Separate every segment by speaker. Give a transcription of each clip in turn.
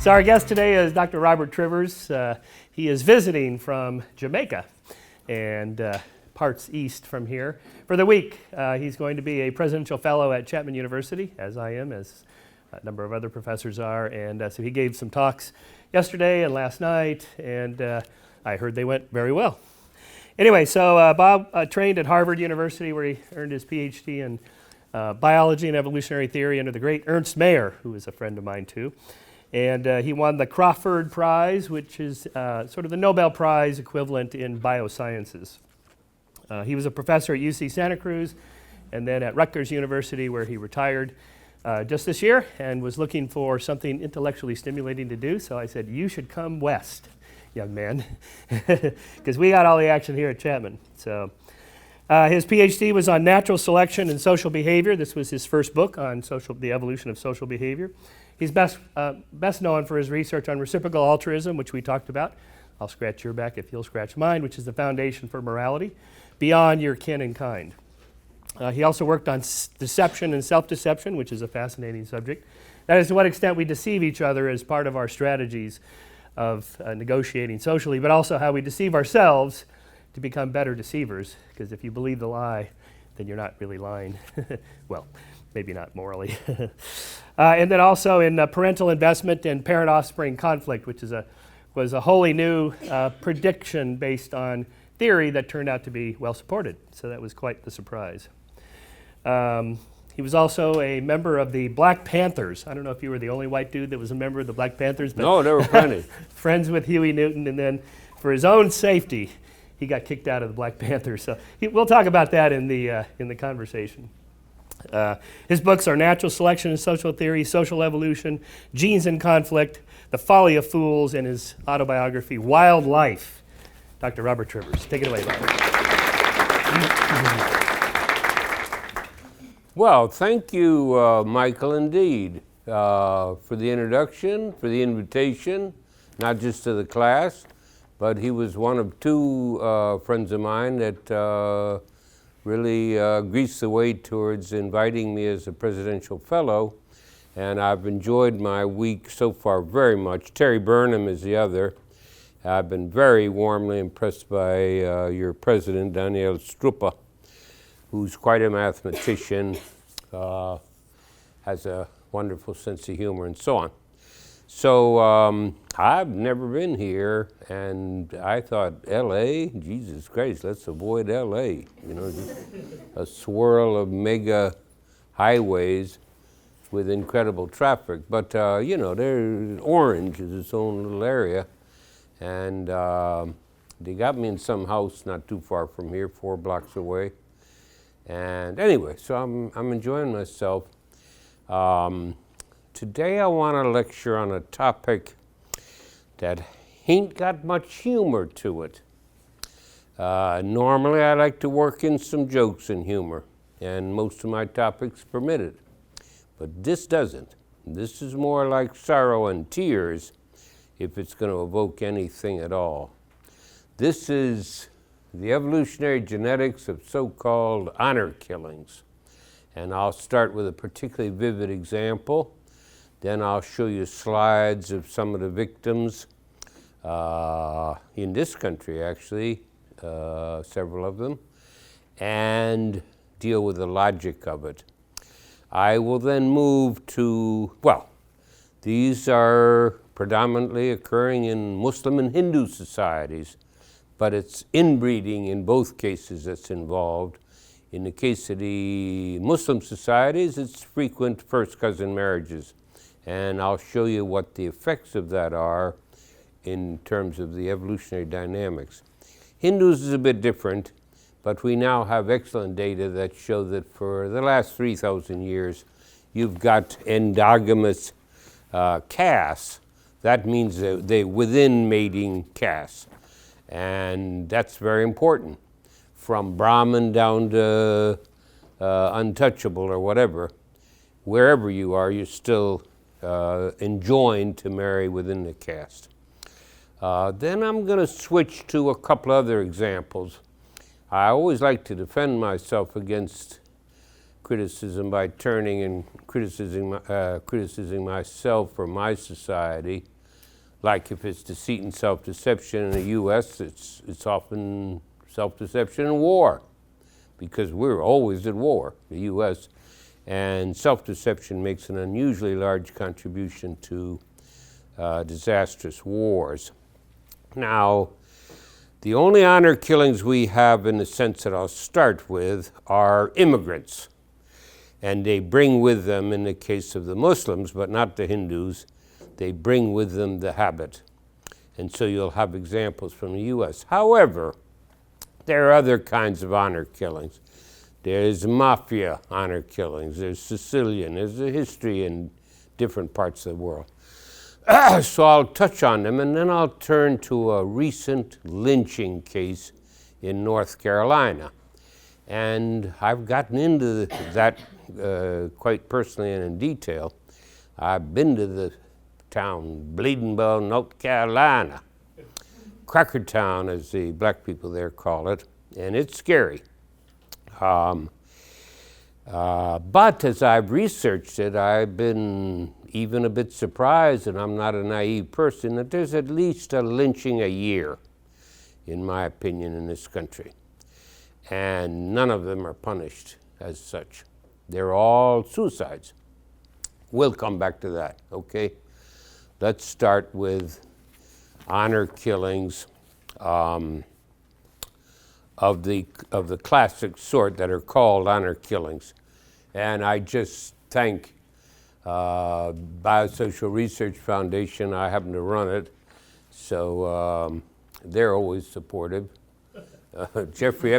Speaker 1: So our guest today is Dr. Robert Trivers. He is visiting from Jamaica and parts east from here for the week. He's going to be a presidential fellow at Chapman University, as I am, as a number of other professors are. And so he gave some talks yesterday and last night, and I heard they went very well. Anyway, so Bob trained at Harvard University, where he earned his PhD in biology and evolutionary theory under the great Ernst Mayr, who is a friend of mine too. And he won the Crawford Prize, which is sort of the Nobel Prize equivalent in biosciences. He was a professor at UC Santa Cruz and then at Rutgers University, where he retired just this year and was looking for something intellectually stimulating to do. So I said, you should come west, young man, because we got all the action here at Chapman. So his PhD was on natural selection and social behavior. This was his first book on the evolution of social behavior. He's best known for his research on reciprocal altruism, which we talked about. I'll scratch your back if you'll scratch mine, which is the foundation for morality beyond your kin and kind. He also worked on deception and self-deception, which is a fascinating subject. That is to what extent we deceive each other as part of our strategies of negotiating socially, but also how we deceive ourselves to become better deceivers, because if you believe the lie, then you're not really lying. Well, maybe not morally. And then also in parental investment and parent-offspring conflict, which was a wholly new prediction based on theory that turned out to be well supported. So that was quite the surprise. He was also a member of the Black Panthers. I don't know if you were the only white dude that was a member of the Black Panthers. But
Speaker 2: no, there were plenty.
Speaker 1: Friends with Huey Newton, and then for his own safety, he got kicked out of the Black Panthers. So we'll talk about that in the conversation. His books are Natural Selection and Social Theory, Social Evolution, Genes in Conflict, The Folly of Fools, and his autobiography, Wild Life. Dr. Robert Trivers. Take it away, Robert.
Speaker 2: Well, thank you, Michael, indeed, for the introduction, for the invitation, not just to the class, but he was one of two friends of mine that really greased the way towards inviting me as a presidential fellow, and I've enjoyed my week so far very much. Terry Burnham is the other. I've been very warmly impressed by your president, Daniel Strupa, who's quite a mathematician, has a wonderful sense of humor, and so on. So I've never been here, and I thought, L.A., Jesus Christ, let's avoid L.A. You know, just a swirl of mega highways with incredible traffic. But, you know, Orange is its own little area, and they got me in some house not too far from here, 4 blocks away. And anyway, so I'm enjoying myself. Today I want to lecture on a topic that ain't got much humor to it. Normally I like to work in some jokes and humor, and most of my topics permit it. But this doesn't. This is more like sorrow and tears, if it's going to evoke anything at all. This is the evolutionary genetics of so-called honor killings. And I'll start with a particularly vivid example. Then I'll show you slides of some of the victims in this country, actually, several of them, and deal with the logic of it. I will then move to, well, these are predominantly occurring in Muslim and Hindu societies, but it's inbreeding in both cases that's involved. In the case of the Muslim societies, it's frequent first cousin marriages. And I'll show you what the effects of that are in terms of the evolutionary dynamics. Hindus is a bit different, but we now have excellent data that show that for the last 3,000 years, you've got endogamous castes. That means they within mating castes. And that's very important. From Brahmin down to untouchable or whatever, wherever you are, you're still enjoined to marry within the caste. Then I'm going to switch to a couple other examples. I always like to defend myself against criticism by turning and criticizing myself or my society Like if it's deceit and self-deception in the U.S., it's often self-deception in war, because we're always at war, the U.S., and self-deception makes an unusually large contribution to disastrous wars. Now, the only honor killings we have, in the sense that I'll start with, are immigrants. And they bring with them, in the case of the Muslims, but not the Hindus, they bring with them the habit. And so you'll have examples from the U.S. However, there are other kinds of honor killings. There's mafia honor killings, there's Sicilian, there's a history in different parts of the world. So I'll touch on them, and then I'll turn to a recent lynching case in North Carolina. And I've gotten into that quite personally and in detail. I've been to the town, Bleeding Bell, North Carolina. Cracker Town, as the black people there call it, and it's scary. But as I've researched it, I've been even a bit surprised, and I'm not a naive person, that there's at least a lynching a year, in my opinion, in this country. And none of them are punished as such. They're all suicides. We'll come back to that, okay? Let's start with honor killings of the classic sort that are called honor killings. And I just thank Biosocial Research Foundation. I happen to run it, so they're always supportive. Jeffrey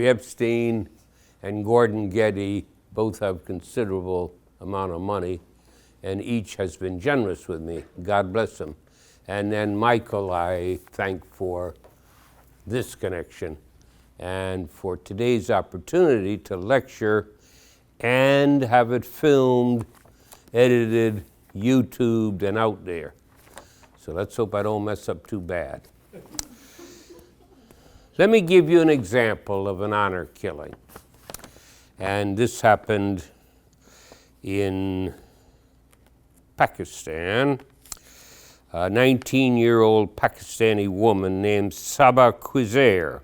Speaker 2: Epstein and Gordon Getty both have considerable amount of money, and each has been generous with me. God bless them. And then Michael, I thank for this connection and for today's opportunity to lecture and have it filmed, edited, YouTubed, and out there. So let's hope I don't mess up too bad. Let me give you an example of an honor killing. And this happened in Pakistan. A 19-year-old Pakistani woman named Saba Qamar.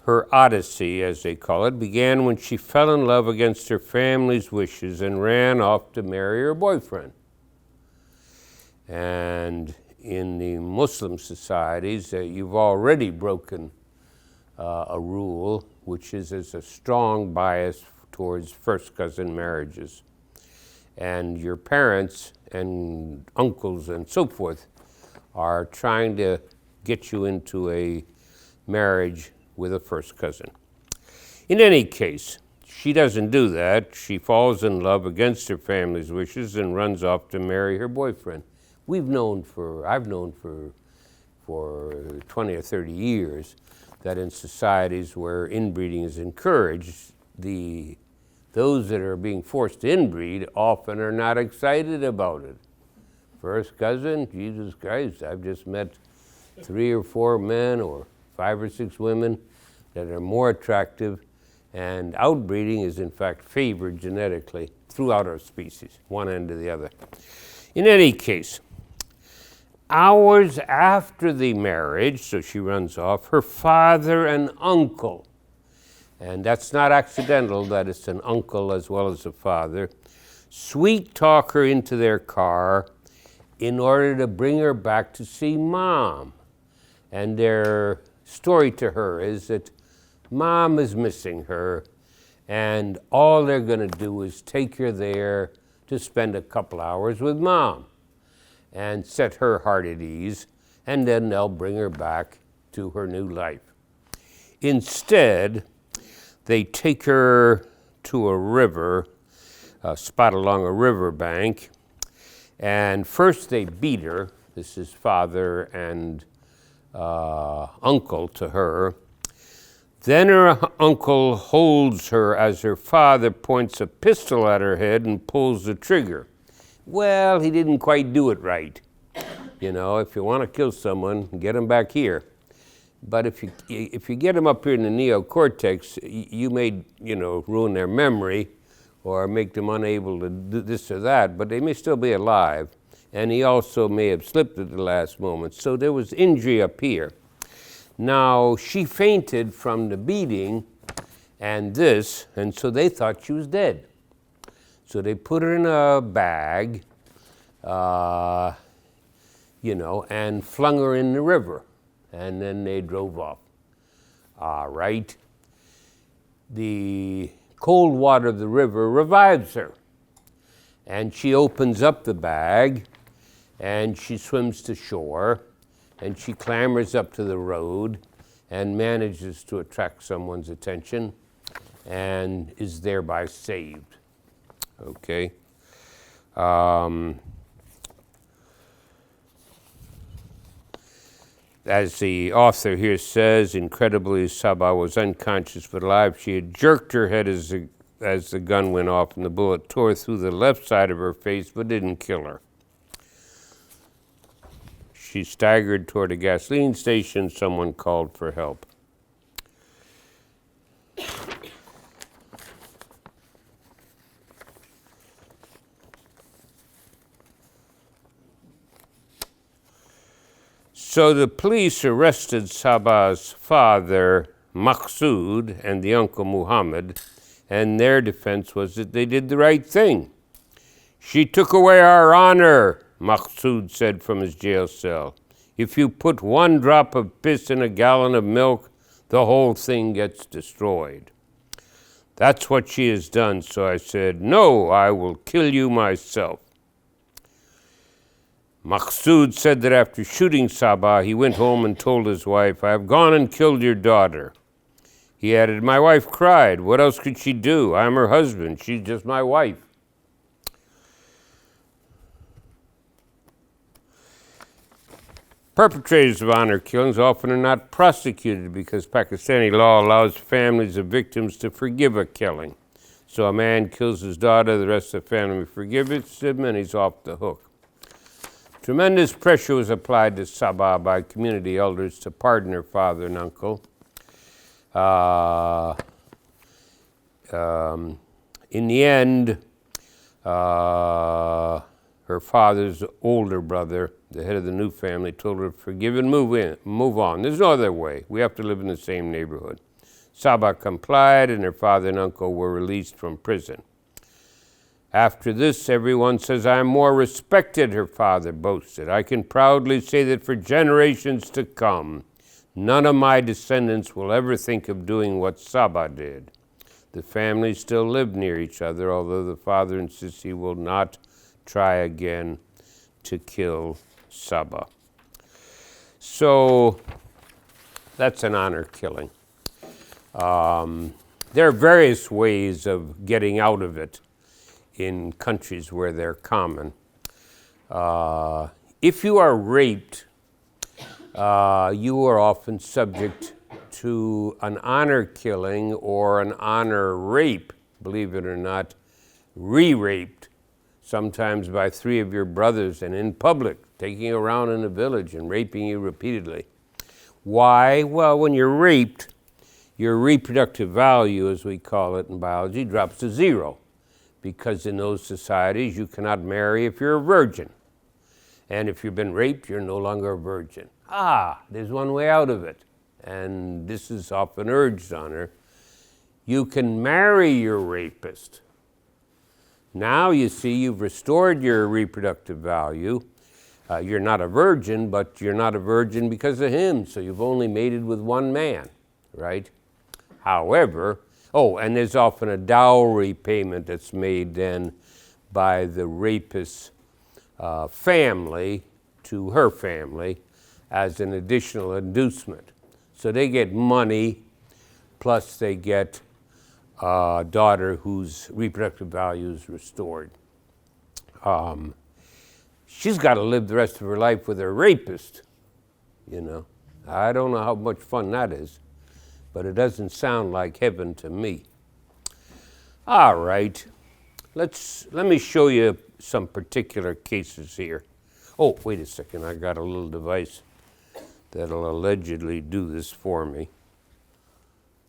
Speaker 2: Her odyssey, as they call it, began when she fell in love against her family's wishes and ran off to marry her boyfriend. And in the Muslim societies, you've already broken a rule, which is there's a strong bias towards first cousin marriages. And your parents and uncles and so forth are trying to get you into a marriage with a first cousin. In any case, she doesn't do that. She falls in love against her family's wishes and runs off to marry her boyfriend. I've known for 20 or 30 years that in societies where inbreeding is encouraged, those that are being forced to inbreed often are not excited about it. First cousin, Jesus Christ, I've just met 3 or 4 men or 5 or 6 women that are more attractive, and outbreeding is in fact favored genetically throughout our species, one end to the other. In any case, hours after the marriage, so she runs off, her father and uncle, and that's not accidental that it's an uncle as well as a father, sweet talk her into their car in order to bring her back to see mom. And their story to her is that mom is missing her, and all they're going to do is take her there to spend a couple hours with mom and set her heart at ease, and then they'll bring her back to her new life. Instead, they take her to a river, a spot along a river bank, and first they beat her. This is father and uncle to her. Then her uncle holds her as her father points a pistol at her head and pulls the trigger. Well, he didn't quite do it right. You know, if you want to kill someone, get them back here. But if you get them up here in the neocortex, you may, ruin their memory or make them unable to do this or that, but they may still be alive. and he also may have slipped at the last moment. So there was injury up here. Now, she fainted from the beating and this, and so they thought she was dead. So they put her in a bag, and flung her in the river, and then they drove off. All right. The cold water of the river revives her, and she opens up the bag, and she swims to shore, and she clambers up to the road and manages to attract someone's attention and is thereby saved. Okay. As the author here says, incredibly, Saba was unconscious but alive. She had jerked her head as the gun went off, and the bullet tore through the left side of her face but didn't kill her. She staggered toward a gasoline station. Someone called for help. So the police arrested Saba's father, Maqsood, and the uncle, Muhammad, and their defense was that they did the right thing. She took away our honor, Maqsood said from his jail cell. If you put one drop of piss in a gallon of milk, the whole thing gets destroyed. That's what she has done, so I said, no, I will kill you myself. Maqsood said that after shooting Saba, he went home and told his wife, I have gone and killed your daughter. He added, my wife cried. What else could she do? I'm her husband. She's just my wife. Perpetrators of honor killings often are not prosecuted because Pakistani law allows families of victims to forgive a killing. So a man kills his daughter, the rest of the family forgives him, and he's off the hook. Tremendous pressure was applied to Saba by community elders to pardon her father and uncle. In the end, her father's older brother, the head of the new family, told her to forgive and move on. There's no other way. We have to live in the same neighborhood. Saba complied, and her father and uncle were released from prison. After this, everyone says, I am more respected, her father boasted. I can proudly say that for generations to come, none of my descendants will ever think of doing what Saba did. The families still live near each other, although the father insists he will not try again to kill Saba. So that's an honor killing. There are various ways of getting out of it in countries where they're common. If you are raped, you are often subject to an honor killing or an honor rape, believe it or not, re-raped, sometimes by 3 of your brothers and in public, taking you around in a village and raping you repeatedly. Why? Well, when you're raped, your reproductive value, as we call it in biology, drops to 0. Because in those societies, you cannot marry if you're a virgin. And if you've been raped, you're no longer a virgin. There's one way out of it. And this is often urged on her. You can marry your rapist. Now, you see, you've restored your reproductive value. You're not a virgin, but you're not a virgin because of him. So you've only mated with one man, right? However, and there's often a dowry payment that's made then by the rapist's family to her family as an additional inducement. So they get money, plus they get a daughter whose reproductive value is restored. She's got to live the rest of her life with her rapist, you know. I don't know how much fun that is, but it doesn't sound like heaven to me. All right, let me show you some particular cases here. Oh, wait a second, I got a little device that'll allegedly do this for me.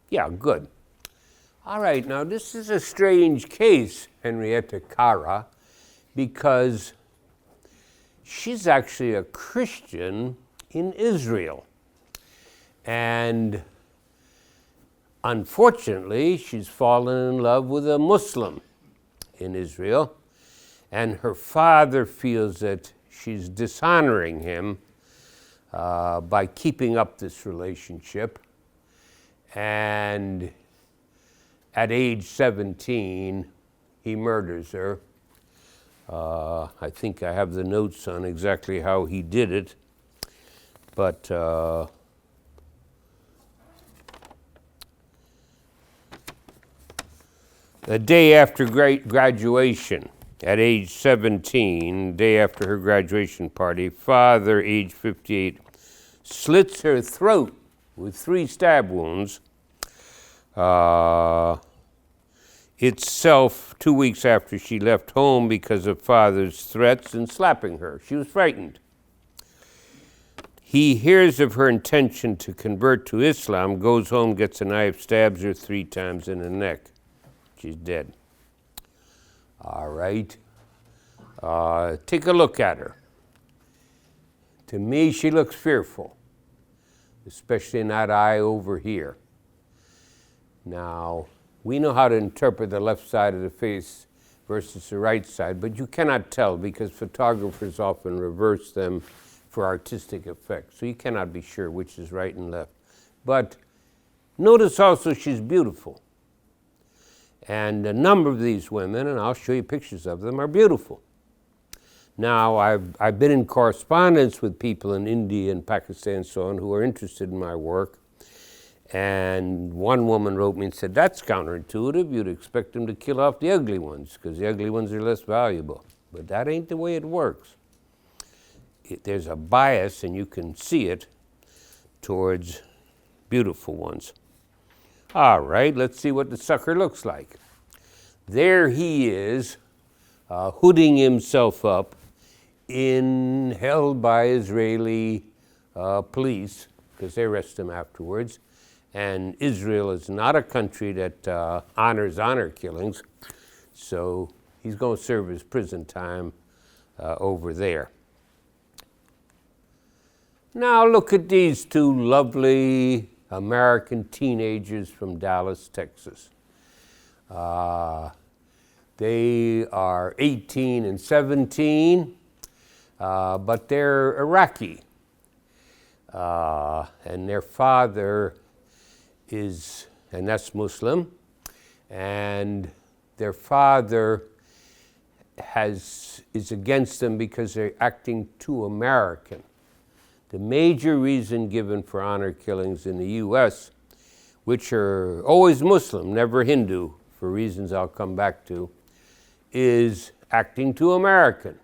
Speaker 2: Yeah, good. All right, now this is a strange case, Henrietta Cara, because she's actually a Christian in Israel. And unfortunately, she's fallen in love with a Muslim in Israel. And her father feels that she's dishonoring him by keeping up this relationship. And at age 17, he murders her. I think I have the notes on exactly how he did it, but the day after graduation, at age 17, day after her graduation party, father, age 58, slits her throat with 3 stab wounds. Itself 2 weeks after she left home because of father's threats and slapping her. She was frightened. He hears of her intention to convert to Islam, goes home, gets a knife, stabs her 3 times in the neck. She's dead. All right. Take a look at her. To me, she looks fearful, especially in that eye over here. Now, we know how to interpret the left side of the face versus the right side, but you cannot tell because photographers often reverse them for artistic effect. So you cannot be sure which is right and left. But notice also she's beautiful. And a number of these women, and I'll show you pictures of them, are beautiful. Now, I've been in correspondence with people in India and Pakistan and so on who are interested in my work. And one woman wrote me and said, that's counterintuitive. You'd expect them to kill off the ugly ones because the ugly ones are less valuable. But that ain't the way it works. There's a bias, and you can see it, towards beautiful ones. All right, let's see what the sucker looks like. There he is, hooding himself up, held by Israeli police, because they arrest him afterwards. And Israel is not a country that honors honor killings, so he's going to serve his prison time over there. Now look at these 2 lovely American teenagers from Dallas, Texas. They are 18 and 17, but they're Iraqi. And their father is, and that's Muslim, and their father is against them because they're acting too American. The major reason given for honor killings in the U.S., which are always Muslim, never Hindu, for reasons I'll come back to, is acting too American.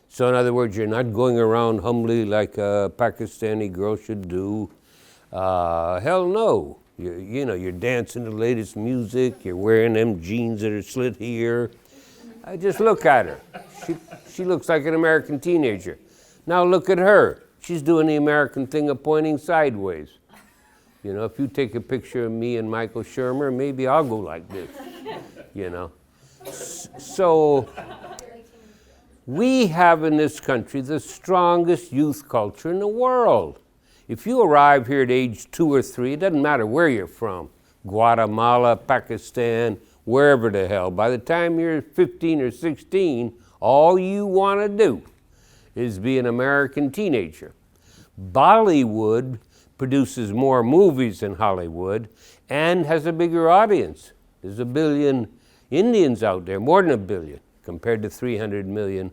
Speaker 2: So in other words, you're not going around humbly like a Pakistani girl should do. Hell no. You're dancing to the latest music, you're wearing them jeans that are slit here. Just look at her. She looks like an American teenager. Now look at her. She's doing the American thing of pointing sideways. You know, if you take a picture of me and Michael Shermer, maybe I'll go like this, you know. So we have in this country the strongest youth culture in the world. If you arrive here at age 2 or 3, it doesn't matter where you're from, Guatemala, Pakistan, wherever the hell, by the time you're 15 or 16, all you want to do is be an American teenager. Bollywood produces more movies than Hollywood and has a bigger audience. There's 1 billion Indians out there, more than 1 billion, compared to 300 million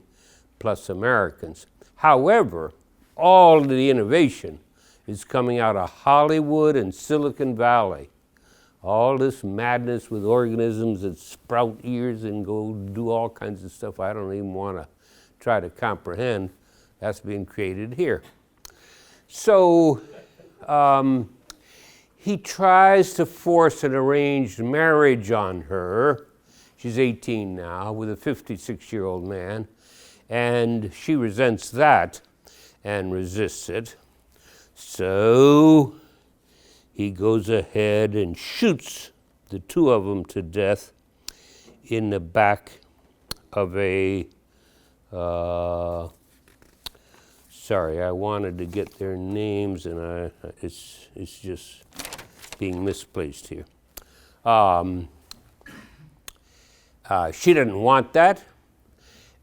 Speaker 2: plus Americans. However, all the innovation is coming out of Hollywood and Silicon Valley. All this madness with organisms that sprout ears and go do all kinds of stuff I don't even want to try to comprehend, that's being created here. So he tries to force an arranged marriage on her. She's 18 now, with a 56-year-old man, and she resents that and resists it. So he goes ahead and shoots the 2 of them to death in the back of a Sorry, I wanted to get their names, and it's just being misplaced here. She didn't want that,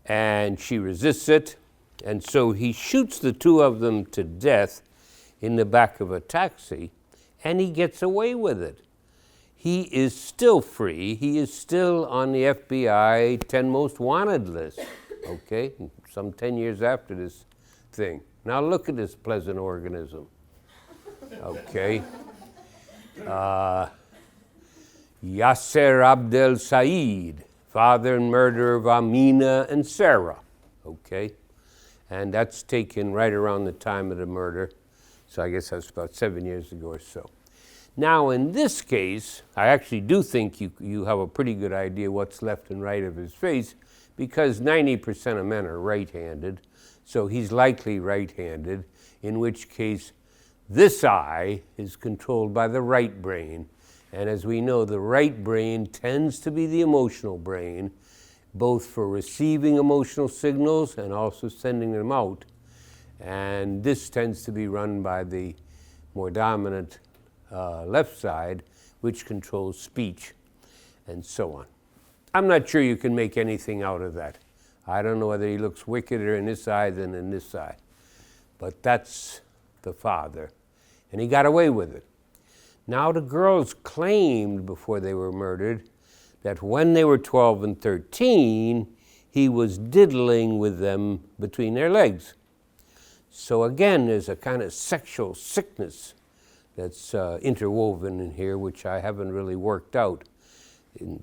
Speaker 2: and she resists it, and so he shoots the two of them to death in the back of a taxi, and he gets away with it. He is still free. He is still on the FBI 10 most wanted list, okay, some 10 years after this thing. Now look at this pleasant organism, okay. Yasser Abdel Said, father and murderer of Amina and Sarah, okay? And that's taken right around the time of the murder, so I guess that's about 7 years ago or so. Now in this case, I actually do think you have a pretty good idea what's left and right of his face, because 90% of men are right-handed, so he's likely right-handed, in which case this eye is controlled by the right brain. And as we know, the right brain tends to be the emotional brain, both for receiving emotional signals and also sending them out. And this tends to be run by the more dominant left side, which controls speech and so on. I'm not sure you can make anything out of that. I don't know whether he looks wickeder in this eye than in this eye. But that's the father. And he got away with it. Now the girls claimed before they were murdered that when they were 12 and 13, he was diddling with them between their legs. So again, there's a kind of sexual sickness that's interwoven in here, which I haven't really worked out.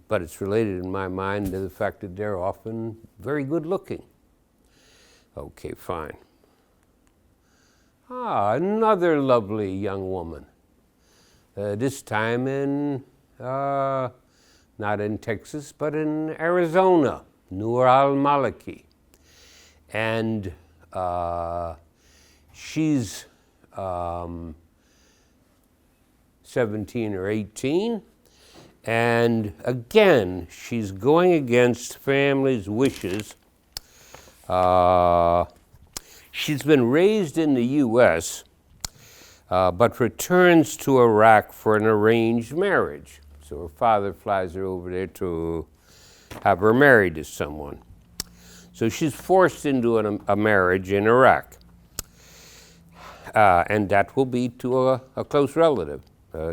Speaker 2: But it's related in my mind to the fact that they're often very good looking. Okay, fine. Another lovely young woman. This time in, not in Texas, but in Arizona, Nur al-Maliki. And she's 17 or 18. And again, she's going against family's wishes. She's been raised in the U.S., but returns to Iraq for an arranged marriage. So her father flies her over there to have her married to someone. So she's forced into a marriage in Iraq. And that will be to a close relative.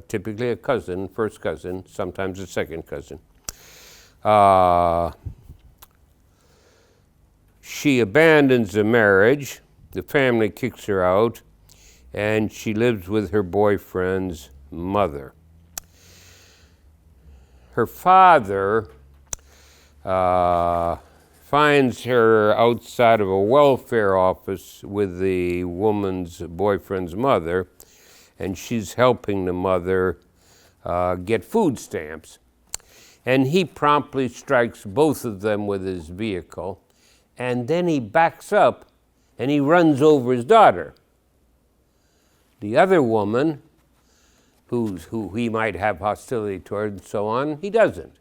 Speaker 2: Typically a cousin, first cousin, sometimes a second cousin. She abandons the marriage, the family kicks her out, and she lives with her boyfriend's mother. Her father finds her outside of a welfare office with the woman's boyfriend's mother, and she's helping the mother get food stamps. And he promptly strikes both of them with his vehicle, and then he backs up and he runs over his daughter. The other woman, who he might have hostility toward and so on, he doesn't.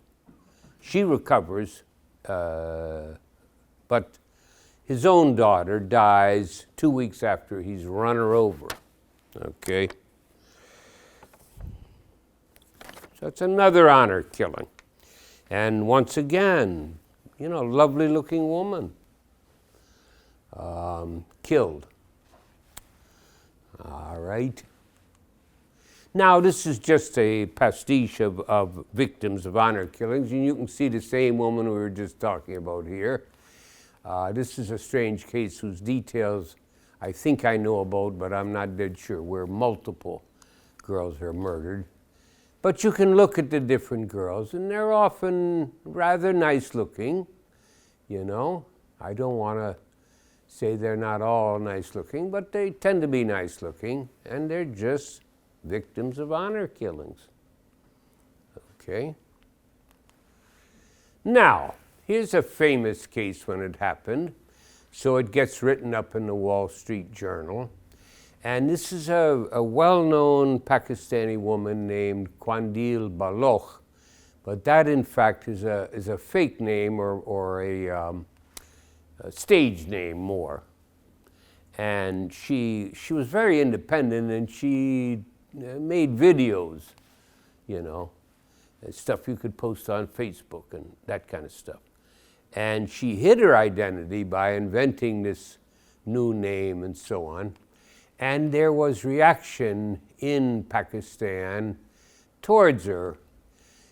Speaker 2: She recovers, but his own daughter dies 2 weeks after he's run her over. Okay? So it's another honor killing. And once again, you know, lovely looking woman killed. All right. Now this is just a pastiche of victims of honor killings, and you can see the same woman we were just talking about here. This is a strange case whose details I think I know about, but I'm not dead sure, where multiple girls are murdered. But you can look at the different girls, and they're often rather nice looking, you know. I don't want to say they're not all nice looking, but they tend to be nice looking, and they're just victims of honor killings. Okay. Now, here's a famous case when it happened, so it gets written up in the Wall Street Journal. And this is a well-known Pakistani woman named Qandil Baloch, but that in fact is a fake name or a stage name more. And she was very independent, and she made videos, you know, stuff you could post on Facebook and that kind of stuff. And she hid her identity by inventing this new name and so on. And there was reaction in Pakistan towards her,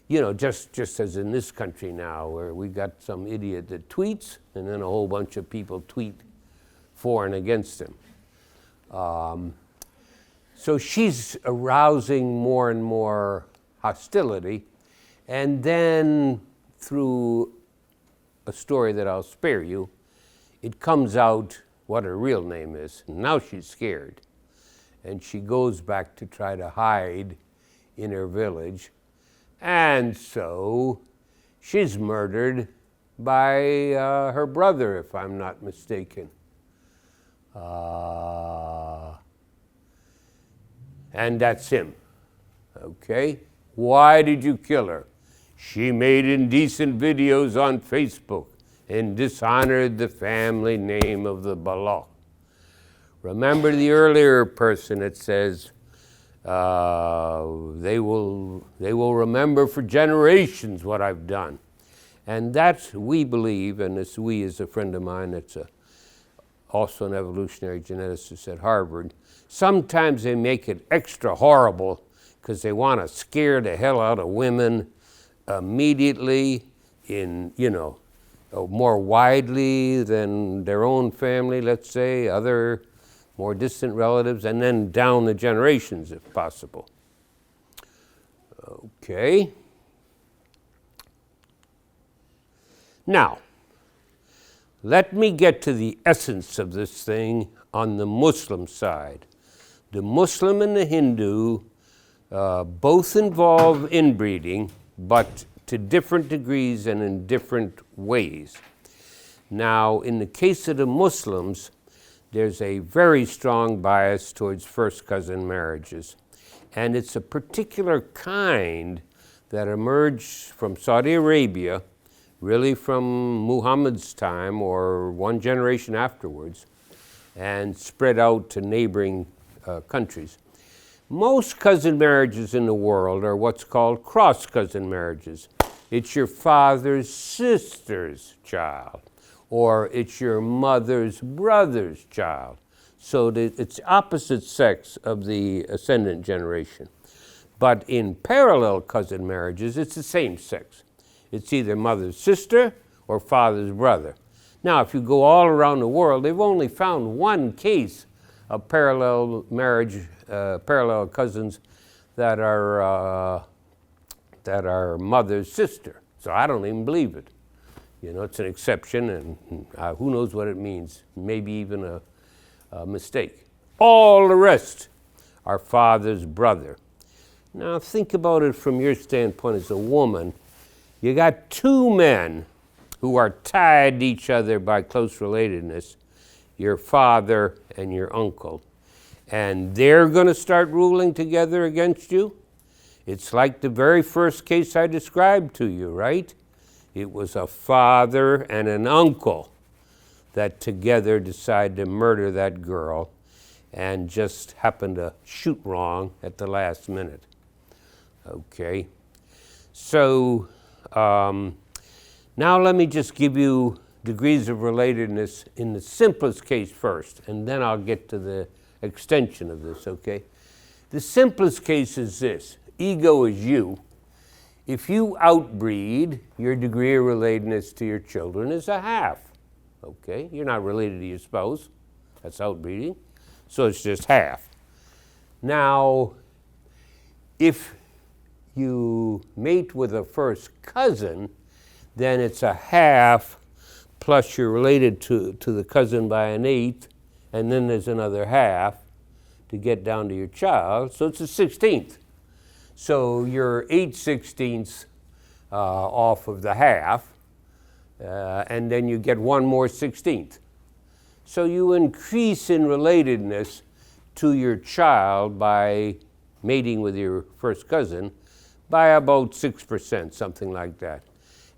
Speaker 2: you know, just as in this country now, where we got some idiot that tweets and then a whole bunch of people tweet for and against him. So she's arousing more and more hostility. And then through a story that I'll spare you, it comes out what her real name is. And now she's scared. And she goes back to try to hide in her village. And so she's murdered by her brother, if I'm not mistaken. And that's him. Okay? Why did you kill her? She made indecent videos on Facebook and dishonored the family name of the Bala. Remember the earlier person that says, they will remember for generations what I've done. And that's, we believe, and this we is a friend of mine that's also an evolutionary geneticist at Harvard. Sometimes they make it extra horrible because they want to scare the hell out of women immediately in, you know, more widely than their own family, let's say, other more distant relatives, and then down the generations if possible. Okay. Now, let me get to the essence of this thing on the Muslim side. The Muslim and the Hindu both involve inbreeding, but to different degrees and in different ways. Now, in the case of the Muslims, there's a very strong bias towards first cousin marriages. And it's a particular kind that emerged from Saudi Arabia, really from Muhammad's time or one generation afterwards, and spread out to neighboring countries. Most cousin marriages in the world are what's called cross-cousin marriages. It's your father's sister's child, or it's your mother's brother's child. So that it's opposite sex of the ascendant generation. But in parallel cousin marriages, it's the same sex. It's either mother's sister or father's brother. Now, if you go all around the world, they've only found one case of parallel marriage, parallel cousins that are mother's sister. So I don't even believe it. You know, it's an exception, and who knows what it means. Maybe even a mistake. All the rest are father's brother. Now think about it from your standpoint as a woman. You got two men who are tied to each other by close relatedness, your father and your uncle, and they're going to start ruling together against you. It's like the very first case I described to you, right? It was a father and an uncle that together decided to murder that girl and just happened to shoot wrong at the last minute. Okay, so now let me just give you degrees of relatedness in the simplest case first, and then I'll get to the extension of this, okay? The simplest case is this. Ego is you. If you outbreed, your degree of relatedness to your children is a half. Okay, you're not related to your spouse. That's outbreeding. So it's just half. Now, if you mate with a first cousin, then it's a half plus you're related to the cousin by an eighth, and then there's another half to get down to your child. So it's a 16th. So you're 8/16 off of the half, and then you get one more 16th. So you increase in relatedness to your child by mating with your first cousin by about 6%, something like that.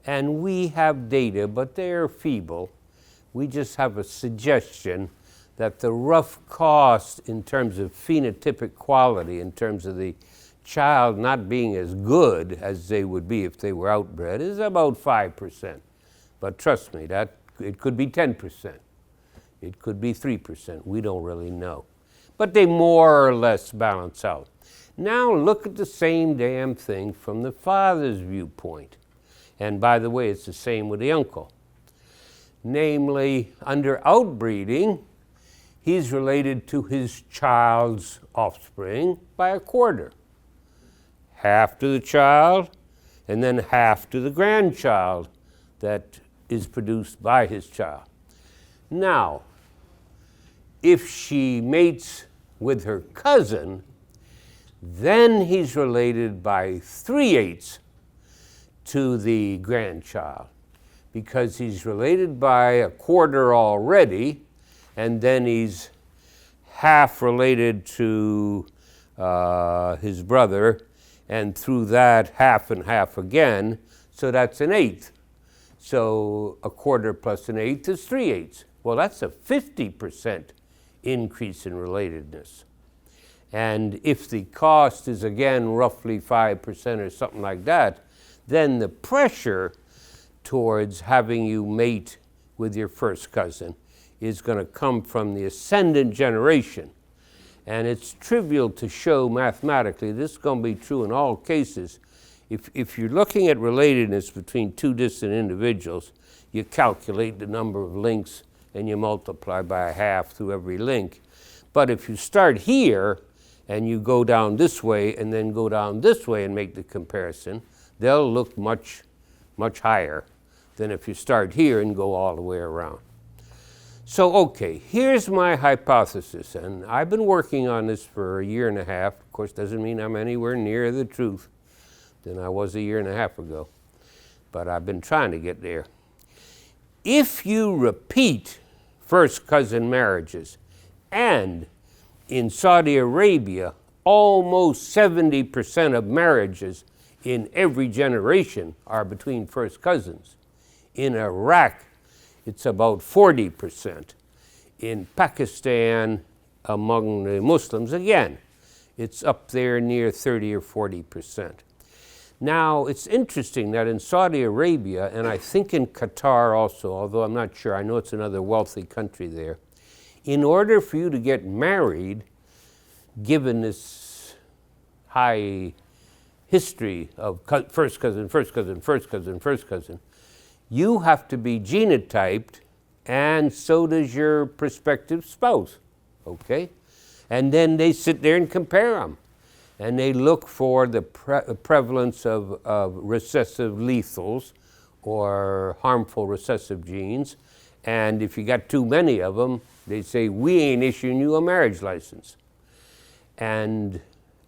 Speaker 2: And we have data, but they're feeble. We just have a suggestion that the rough cost in terms of phenotypic quality, in terms of the child not being as good as they would be if they were outbred, is about 5%. But trust me, that it could be 10%. It could be 3%. We don't really know. But they more or less balance out. Now look at the same damn thing from the father's viewpoint. And by the way, it's the same with the uncle. Namely, under outbreeding, he's related to his child's offspring by a quarter. Half to the child, and then half to the grandchild that is produced by his child. Now, if she mates with her cousin, then he's related by 3/8 to the grandchild, because he's related by a quarter already, and then he's half related to his brother, and through that half and half again, so that's 1/8. So a quarter plus 1/8 is 3/8. Well, that's a 50% increase in relatedness. And if the cost is again roughly 5% or something like that, then the pressure towards having you mate with your first cousin is going to come from the ascendant generation. And it's trivial to show mathematically. This is going to be true in all cases. If you're looking at relatedness between two distant individuals, you calculate the number of links and you multiply by a half through every link. But if you start here and you go down this way and then go down this way and make the comparison, they'll look much, much higher than if you start here and go all the way around. So, okay, here's my hypothesis, and I've been working on this for 1.5 years. Of course, doesn't mean I'm anywhere near the truth than I was 1.5 years ago, but I've been trying to get there. If you repeat first cousin marriages, and in Saudi Arabia, almost 70% of marriages in every generation are between first cousins. In Iraq, it's about 40%. In Pakistan, among the Muslims, again, it's up there near 30 or 40%. Now, it's interesting that in Saudi Arabia, and I think in Qatar also, although I'm not sure, I know it's another wealthy country there, in order for you to get married, given this high history of first cousin, first cousin, first cousin, first cousin, you have to be genotyped, and so does your prospective spouse, okay? And then they sit there and compare them. And they look for the prevalence of recessive lethals or harmful recessive genes. And if you got too many of them, they say, we ain't issuing you a marriage license. And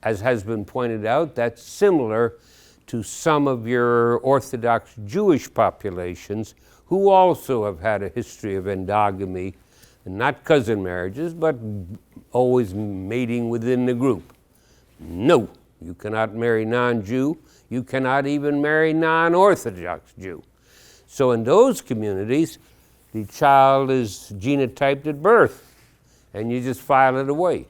Speaker 2: as has been pointed out, that's similar to some of your Orthodox Jewish populations who also have had a history of endogamy, and not cousin marriages, but always mating within the group. No, you cannot marry non-Jew. You cannot even marry non-Orthodox Jew. So in those communities, the child is genotyped at birth, and you just file it away.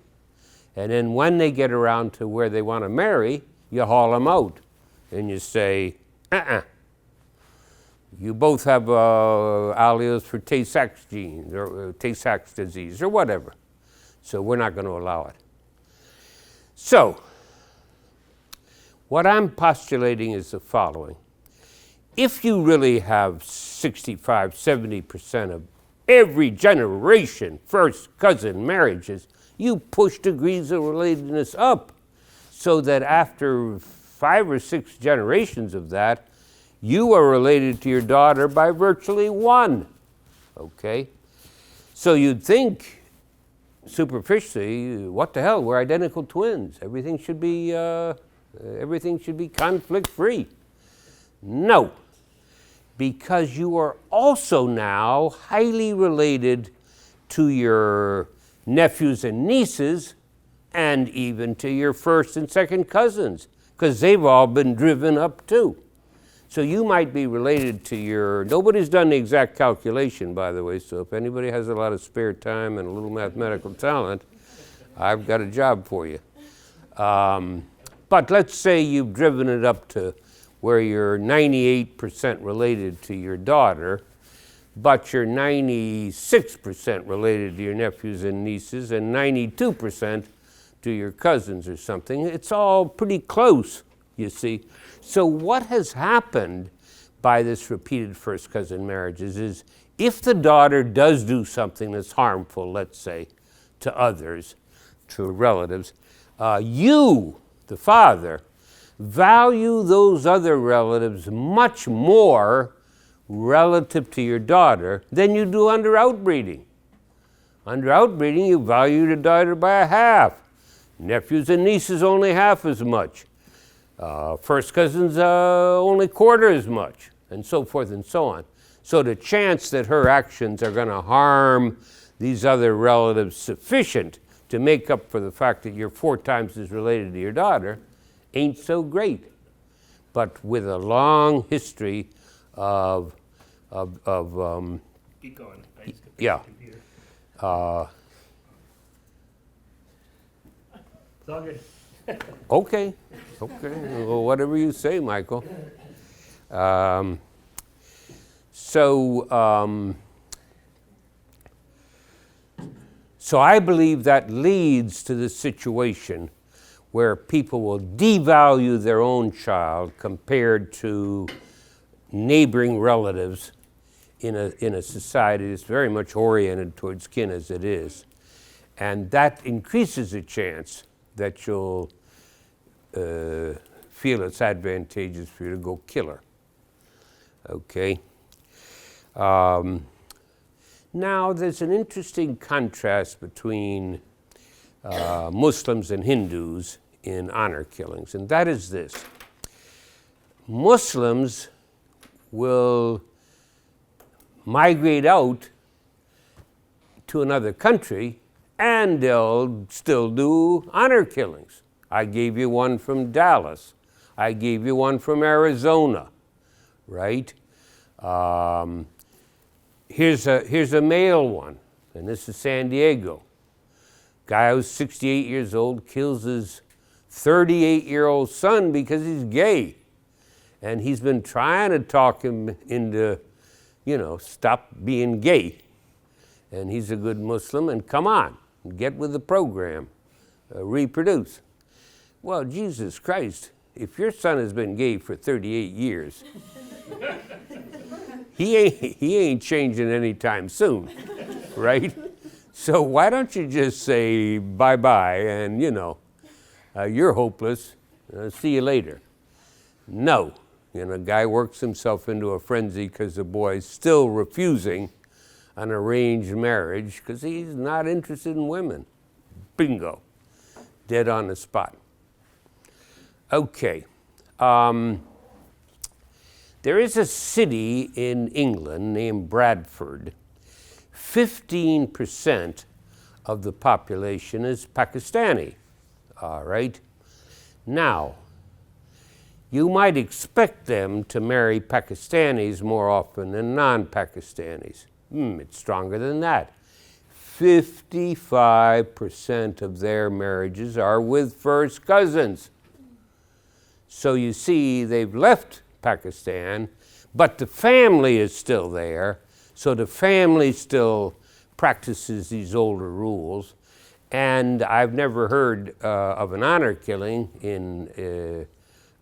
Speaker 2: And then when they get around to where they want to marry, you haul them out, and you say, you both have alleles for Tay-Sachs genes, or Tay-Sachs disease, or whatever. So we're not going to allow it. So, what I'm postulating is the following. If you really have 65, 70% of every generation first cousin marriages, you push degrees of relatedness up so that after 5 or 6 generations of that, you are related to your daughter by virtually 1, okay? So you'd think, superficially, what the hell, we're identical twins. Everything should be conflict-free. No, because you are also now highly related to your nephews and nieces, and even to your first and second cousins, because they've all been driven up too. So you might be related to your, nobody's done the exact calculation, by the way, so if anybody has a lot of spare time and a little mathematical talent, I've got a job for you. But let's say you've driven it up to where you're 98% related to your daughter, but you're 96% related to your nephews and nieces and 92% to your cousins or something. It's all pretty close, you see. So what has happened by this repeated first cousin marriages is if the daughter does do something that's harmful, let's say, to others, to relatives, you, the father, value those other relatives much more relative to your daughter than you do under outbreeding. Under outbreeding, you value the daughter by a half. Nephews and nieces only half as much. First cousins only quarter as much, and so forth and so on. So the chance that her actions are going to harm these other relatives sufficient to make up for the fact that you're 4 times as related to your daughter ain't so great. But with a long history of
Speaker 1: Keep going. I just got
Speaker 2: yeah.
Speaker 1: the computer. It's all good.
Speaker 2: Okay, well, whatever you say, Michael. So I believe that leads to the situation where people will devalue their own child compared to neighboring relatives in a society that's very much oriented towards kin as it is. And that increases the chance that you'll feel it's advantageous for you to go kill her. Okay? Now, there's an interesting contrast between Muslims and Hindus in honor killings, and that is this. Muslims will migrate out to another country and they'll still do honor killings. I gave you one from Dallas. I gave you one from Arizona, right? Here's a male one, and this is San Diego. Guy who's 68 years old kills his 38-year-old son because he's gay. And he's been trying to talk him into, stop being gay. And he's a good Muslim, and come on, get with the program, reproduce. Well, Jesus Christ, if your son has been gay for 38 years, he ain't changing anytime soon, right? So why don't you just say bye-bye and, you're hopeless, see you later. No, a guy works himself into a frenzy because the boy's still refusing an arranged marriage because he's not interested in women. Bingo, dead on the spot. Okay. There is a city in England named Bradford. 15% of the population is Pakistani, all right? Now, you might expect them to marry Pakistanis more often than non-Pakistanis. It's stronger than that. 55% of their marriages are with first cousins. So you see, they've left Pakistan, but the family is still there, so the family still practices these older rules. And I've never heard of an honor killing in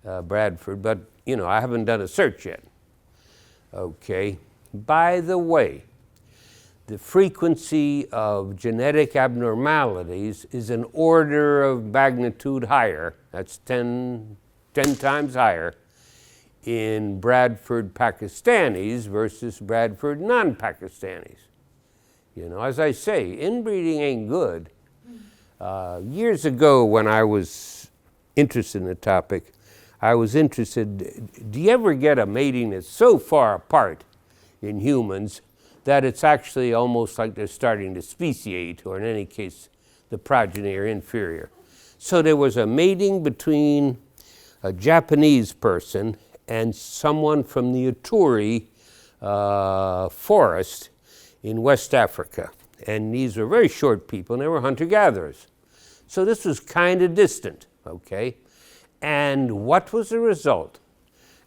Speaker 2: Bradford, but I haven't done a search yet. Okay. By the way, the frequency of genetic abnormalities is an order of magnitude higher. That's 10 times higher in Bradford Pakistanis versus Bradford non-Pakistanis. As I say, inbreeding ain't good. Years ago when I was interested in the topic, I was interested, do you ever get a mating that's so far apart in humans that it's actually almost like they're starting to speciate, or in any case, the progeny are inferior? So there was a mating between a Japanese person and someone from the Ituri forest in West Africa. And these were very short people, and they were hunter-gatherers. So this was kind of distant, okay? And what was the result?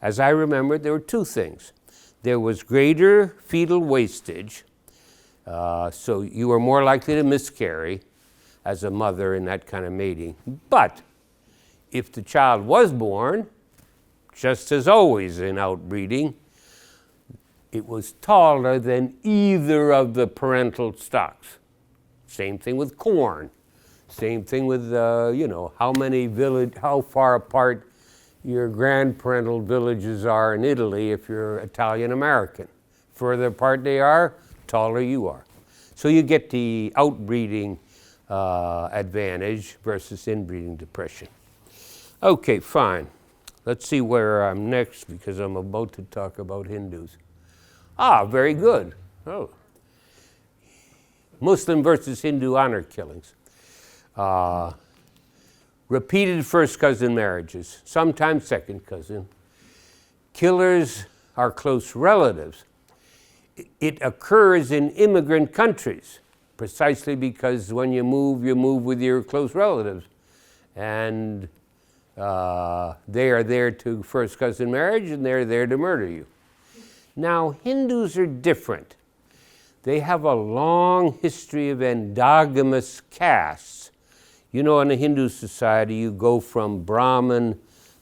Speaker 2: As I remember, there were two things. There was greater fetal wastage, so you were more likely to miscarry as a mother in that kind of mating. But if the child was born, just as always in outbreeding, it was taller than either of the parental stocks. Same thing with corn. Same thing with, how far apart your grandparental villages are in Italy if you're Italian American. Further apart they are, taller you are. So you get the outbreeding advantage versus inbreeding depression. Okay, fine. Let's see where I'm next because I'm about to talk about Hindus. Ah, very good. Oh. Muslim versus Hindu honor killings. Repeated first cousin marriages, sometimes second cousin. Killers are close relatives. It occurs in immigrant countries precisely because when you move with your close relatives. And they are there to first cousin marriage and they're there to murder you. Now, Hindus are different. They have a long history of endogamous castes. You know, in a Hindu society, you go from Brahmin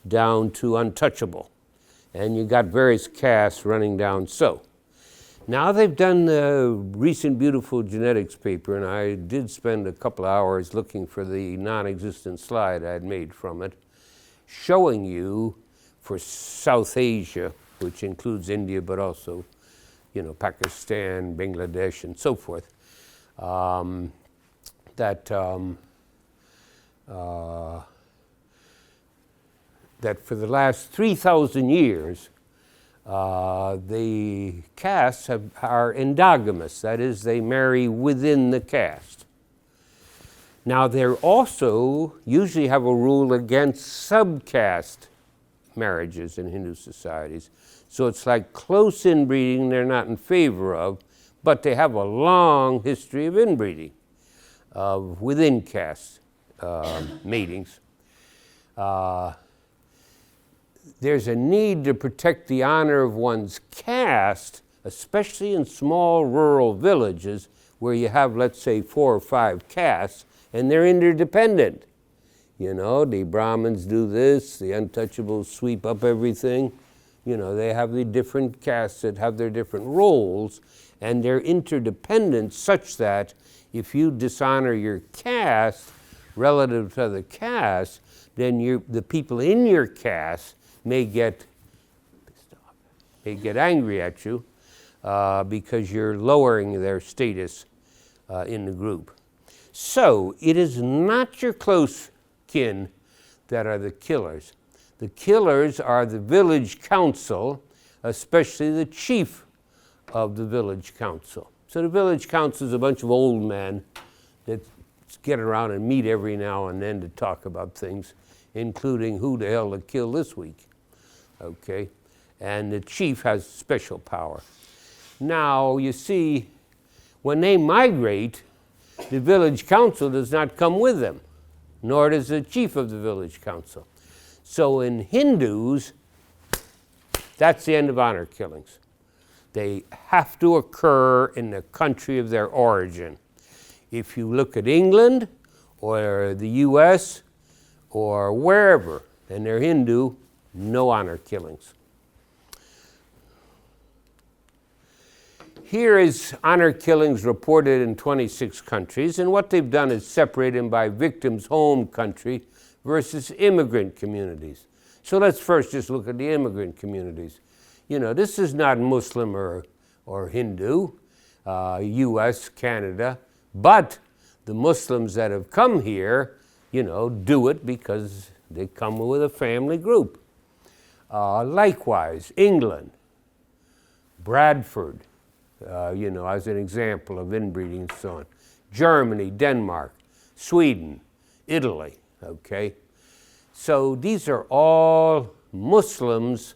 Speaker 2: down to untouchable. And you got various castes running down so. Now they've done the recent beautiful genetics paper, and I did spend a couple hours looking for the non-existent slide I had made from it, showing you for South Asia, which includes India, but also, Pakistan, Bangladesh, and so forth, that for the last 3,000 years, the castes are endogamous. That is, they marry within the caste. Now, they also usually have a rule against subcaste marriages in Hindu societies. So it's like close inbreeding they're not in favor of, but they have a long history of inbreeding, of within caste matings. There's a need to protect the honor of one's caste, especially in small rural villages where you have, let's say, 4 or 5 castes, and they're interdependent. The Brahmins do this, the untouchables sweep up everything. They have the different castes that have their different roles, and they're interdependent such that if you dishonor your caste relative to the caste, then the people in your caste may get angry at you because you're lowering their status in the group. So it is not your close kin that are the killers. The killers are the village council, especially the chief of the village council. So the village council is a bunch of old men that get around and meet every now and then to talk about things, including who the hell to kill this week. Okay? And the chief has special power. Now, you see, when they migrate, the village council does not come with them, nor does the chief of the village council. So in Hindus, that's the end of honor killings. They have to occur in the country of their origin. If you look at England or the US or wherever, and they're Hindu, no honor killings. Here is honor killings reported in 26 countries, and what they've done is separate them by victim's home country versus immigrant communities. So let's first just look at the immigrant communities. This is not Muslim or Hindu, US, Canada, but the Muslims that have come here, do it because they come with a family group. Likewise, England, Bradford, as an example of inbreeding and so on. Germany, Denmark, Sweden, Italy, okay? So these are all Muslims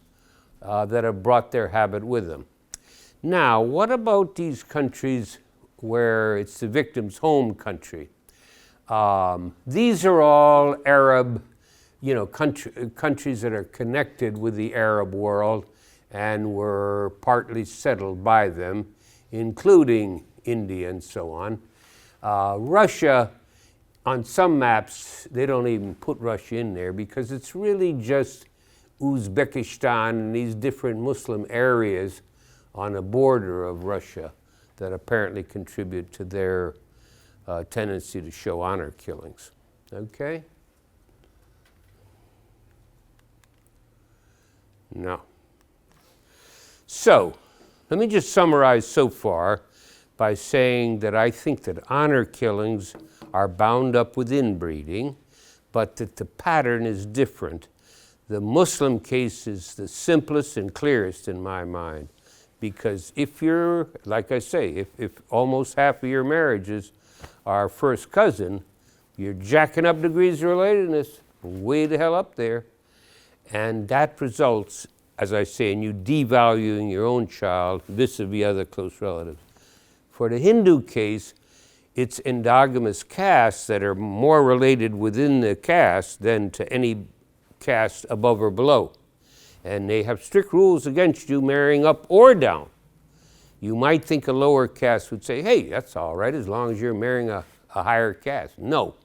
Speaker 2: that have brought their habit with them. Now, what about these countries where it's the victim's home country? These are all Arab, countries that are connected with the Arab world and were partly settled by them, including India and so on. Russia, on some maps, they don't even put Russia in there because it's really just Uzbekistan and these different Muslim areas on the border of Russia that apparently contribute to their tendency to show honor killings. Okay? No. So, let me just summarize so far by saying that I think that honor killings are bound up with inbreeding, but that the pattern is different. The Muslim case is the simplest and clearest in my mind, because if you're, like I say, if almost half of your marriages are first cousin, you're jacking up degrees of relatedness way the hell up there. And that results, as I say, in you devaluing your own child vis-a-vis other close relatives. For the Hindu case, it's endogamous castes that are more related within the caste than to any caste above or below. And they have strict rules against you marrying up or down. You might think a lower caste would say, hey, that's all right as long as you're marrying a higher caste. No,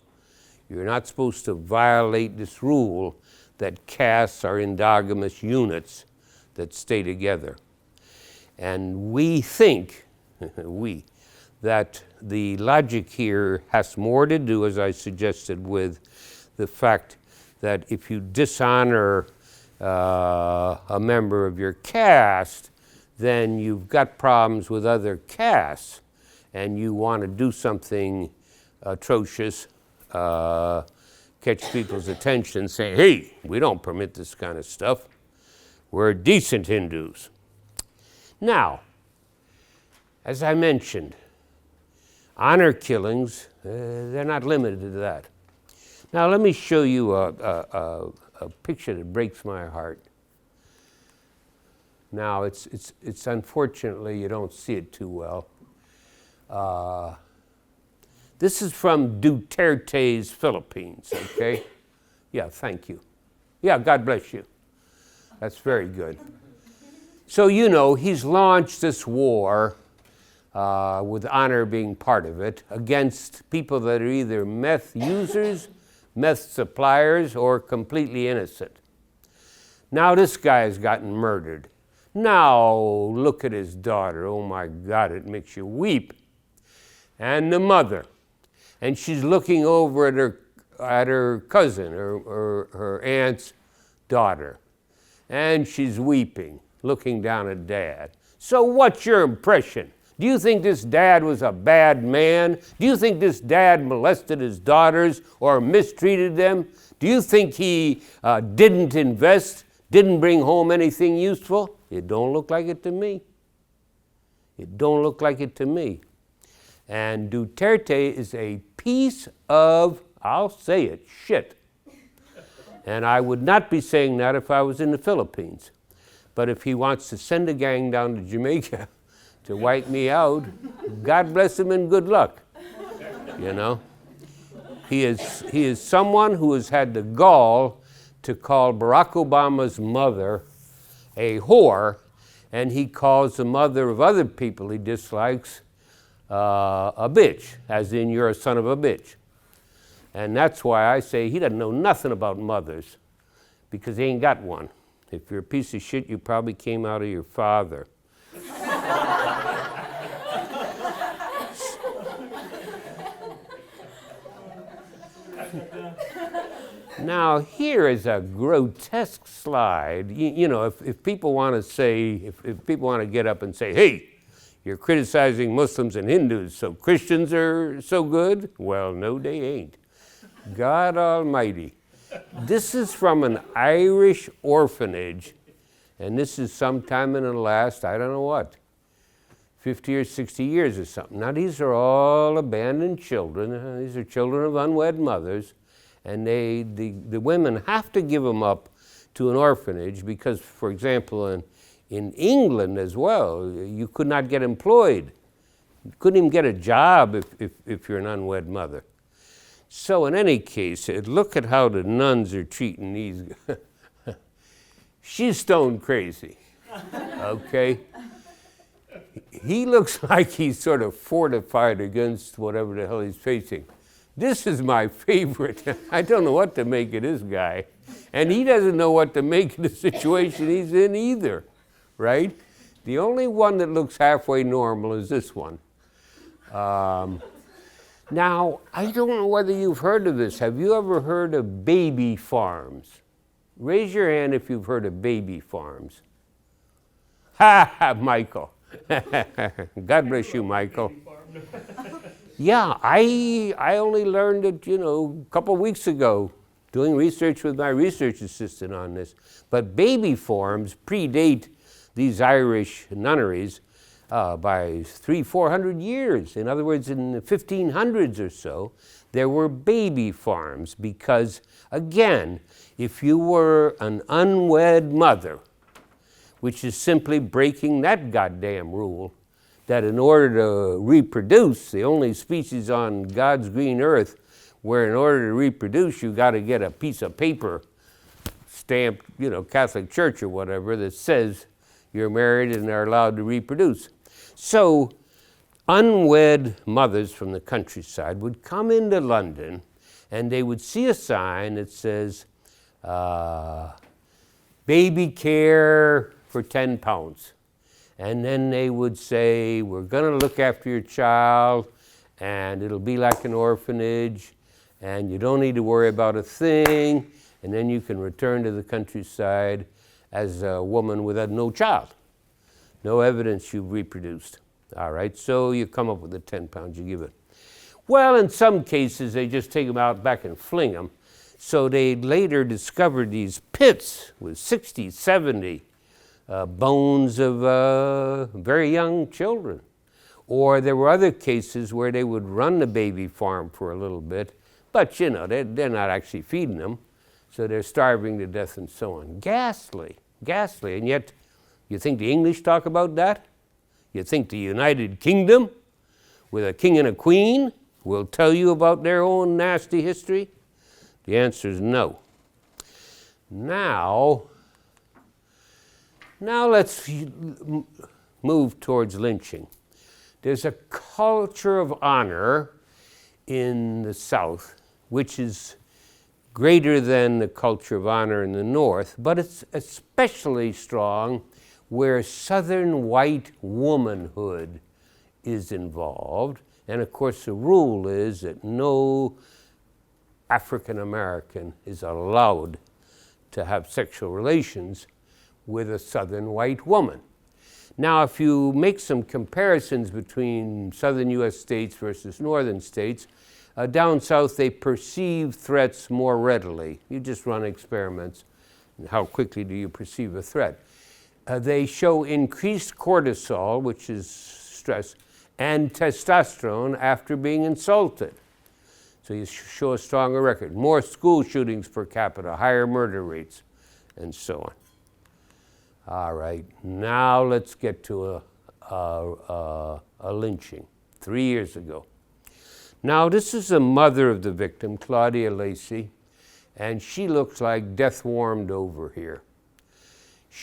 Speaker 2: you're not supposed to violate this rule that castes are endogamous units that stay together. And we think, that the logic here has more to do, as I suggested, with the fact that if you dishonor a member of your caste, then you've got problems with other castes, and you want to do something atrocious, catch people's attention, saying, hey, we don't permit this kind of stuff. We're decent Hindus. Now, as I mentioned, honor killings, they're not limited to that. Now let me show you a picture that breaks my heart. Now it's unfortunately you don't see it too well. This is from Duterte's Philippines, okay? Yeah, thank you. Yeah, God bless you. That's very good. So he's launched this war with honor being part of it, against people that are either meth users, meth suppliers, or completely innocent. Now this guy has gotten murdered. Now look at his daughter. Oh my God, it makes you weep. And the mother. And she's looking over at her cousin, or her aunt's daughter. And she's weeping, looking down at Dad. So what's your impression? Do you think this dad was a bad man? Do you think this dad molested his daughters or mistreated them? Do you think he didn't invest, didn't bring home anything useful? It don't look like it to me. It don't look like it to me. And Duterte is a piece of, I'll say it, shit. And I would not be saying that if I was in the Philippines. But if he wants to send a gang down to Jamaica to wipe me out, God bless him and good luck. He is someone who has had the gall to call Barack Obama's mother a whore, and he calls the mother of other people he dislikes a bitch, as in you're a son of a bitch. And that's why I say he doesn't know nothing about mothers, because he ain't got one. If you're a piece of shit, you probably came out of your father. Now, here is a grotesque slide. If people want to say, if people want to get up and say, hey, you're criticizing Muslims and Hindus, so Christians are so good? Well, no, they ain't. God Almighty. This is from an Irish orphanage, and this is sometime in the last, I don't know what, 50 or 60 years or something. Now, these are all abandoned children. These are children of unwed mothers, and the women have to give them up to an orphanage because, for example, in England as well, you could not get employed. You couldn't even get a job if you're an unwed mother. So in any case, look at how the nuns are treating these. She's stone crazy, okay? He looks like he's sort of fortified against whatever the hell he's facing. This is my favorite. I don't know what to make of this guy. And he doesn't know what to make of the situation he's in either, right? The only one that looks halfway normal is this one. Now, I don't know whether you've heard of this. Have you ever heard of baby farms? Raise your hand if you've heard of baby farms. Ha ha, Michael. God bless you, Michael. Yeah, I only learned it, a couple weeks ago, doing research with my research assistant on this. But baby farms predate these Irish nunneries by 300-400 years. In other words, in the 1500s or so, there were baby farms because, again, if you were an unwed mother, which is simply breaking that goddamn rule, that in order to reproduce, the only species on God's green earth where in order to reproduce you got to get a piece of paper stamped, Catholic Church or whatever, that says you're married and are allowed to reproduce. So unwed mothers from the countryside would come into London and they would see a sign that says, baby care for 10 pounds. And then they would say, we're going to look after your child, and it'll be like an orphanage, and you don't need to worry about a thing, and then you can return to the countryside as a woman with no child. No evidence you've reproduced. All right, so you come up with the 10 pounds, you give it. Well, in some cases, they just take them out back and fling them. So they later discovered these pits with 60, 70 bones of very young children. Or there were other cases where they would run the baby farm for a little bit, but they're not actually feeding them, so they're starving to death and so on. Ghastly, ghastly, and yet you think the English talk about that? You think the United Kingdom, with a king and a queen, will tell you about their own nasty history? The answer is no. Now let's move towards lynching. There's a culture of honor in the South, which is greater than the culture of honor in the North, but it's especially strong where Southern white womanhood is involved. And of course, the rule is that no African American is allowed to have sexual relations with a Southern white woman. Now, if you make some comparisons between Southern U.S. states versus Northern states, down South they perceive threats more readily. You just run experiments. And how quickly do you perceive a threat? They show increased cortisol, which is stress, and testosterone after being insulted. So you show a stronger record. More school shootings per capita, higher murder rates, and so on. All right, now let's get to a lynching 3 years ago. Now this is the mother of the victim, Claudia Lacey, and she looks like death warmed over here.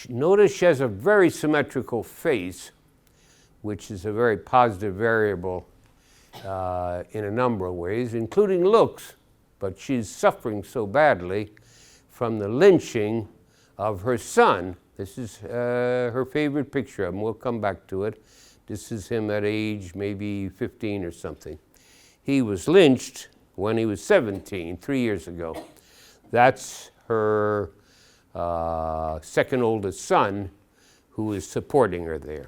Speaker 2: Notice she has a very symmetrical face, which is a very positive variable in a number of ways, including looks, but she's suffering so badly from the lynching of her son. This is her favorite picture of him. We'll come back to it. This is him at age maybe 15 or something. He was lynched when he was 17, 3 years ago. That's her second oldest son who is supporting her there.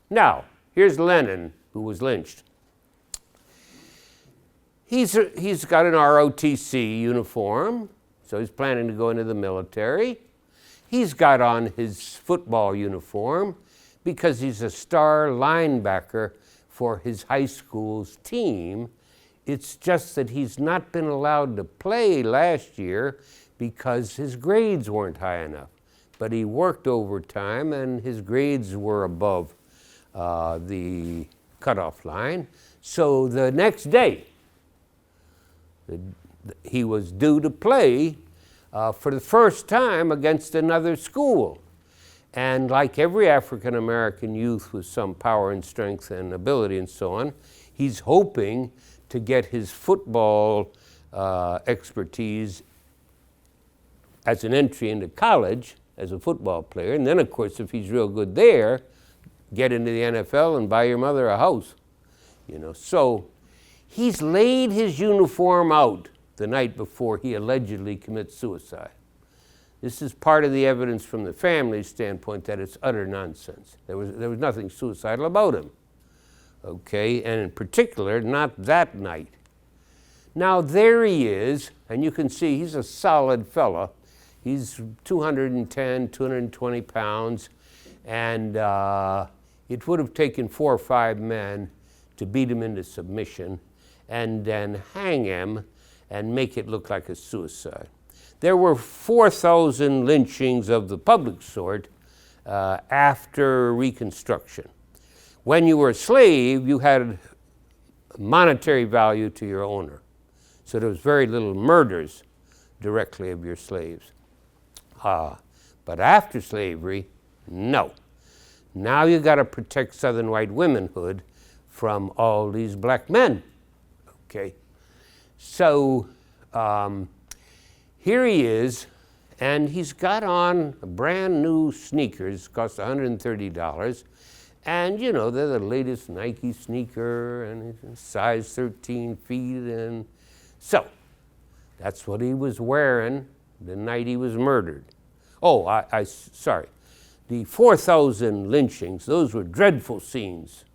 Speaker 2: Now, here's Lennon, who was lynched. He's got an ROTC uniform, so he's planning to go into the military. He's got on his football uniform because he's a star linebacker for his high school's team It's just that he's not been allowed to play last year because his grades weren't high enough. But he worked overtime and his grades were above the cutoff line. So the next day, he was due to play for the first time against another school. And like every African American youth with some power and strength and ability and so on, he's hoping to get his football expertise as an entry into college as a football player. And then, of course, if he's real good there, get into the NFL and buy your mother a house. You know, so he's laid his uniform out the night before he allegedly commits suicide. This is part of the evidence from the family's standpoint that it's utter nonsense. There was nothing suicidal about him, okay? And in particular, not that night. Now there he is, and you can see he's a solid fella. He's 210, 220 pounds, and it would have taken 4 or 5 men to beat him into submission and then hang him and make it look like a suicide. There were 4,000 lynchings of the public sort after Reconstruction. When you were a slave, you had monetary value to your owner. So there was very little murders directly of your slaves. But after slavery, no. Now you got to protect Southern white womanhood from all these black men, okay? So here he is, and he's got on brand new sneakers, cost $130, and you know, they're the latest Nike sneaker, and it's size 13 feet, and so that's what he was wearing the night he was murdered. Oh, sorry. The 4,000 lynchings, those were dreadful scenes.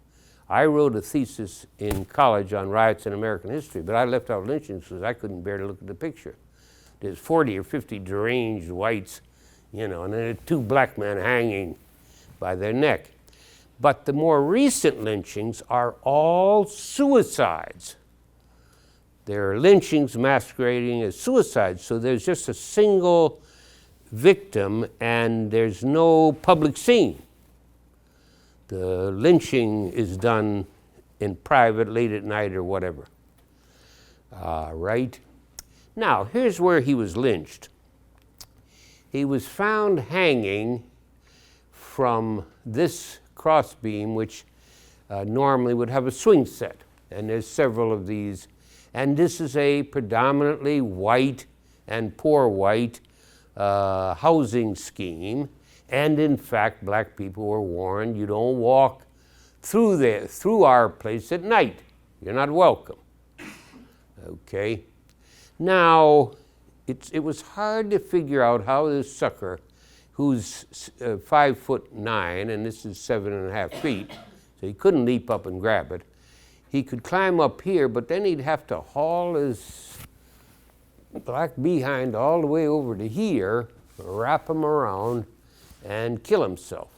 Speaker 2: I wrote a thesis in college on riots in American history, but I left out lynchings because I couldn't bear to look at the picture. There's 40 or 50 deranged whites, you know, and then there are 2 black men hanging by their neck. But the more recent lynchings are all suicides. They're lynchings masquerading as suicides, so there's just a single victim and there's no public scene. The lynching is done in private, late at night or whatever. Right? Now, here's where he was lynched. He was found hanging from this crossbeam, which normally would have a swing set. And there's several of these. And this is a predominantly white and poor white housing scheme. And in fact, black people were warned, you don't walk through our place at night. You're not welcome. Okay? Now, it was hard to figure out how this sucker, who's 5'9", and this is 7.5 feet, so he couldn't leap up and grab it. He could climb up here, but then he'd have to haul his black behind all the way over to here, wrap him around, and kill himself.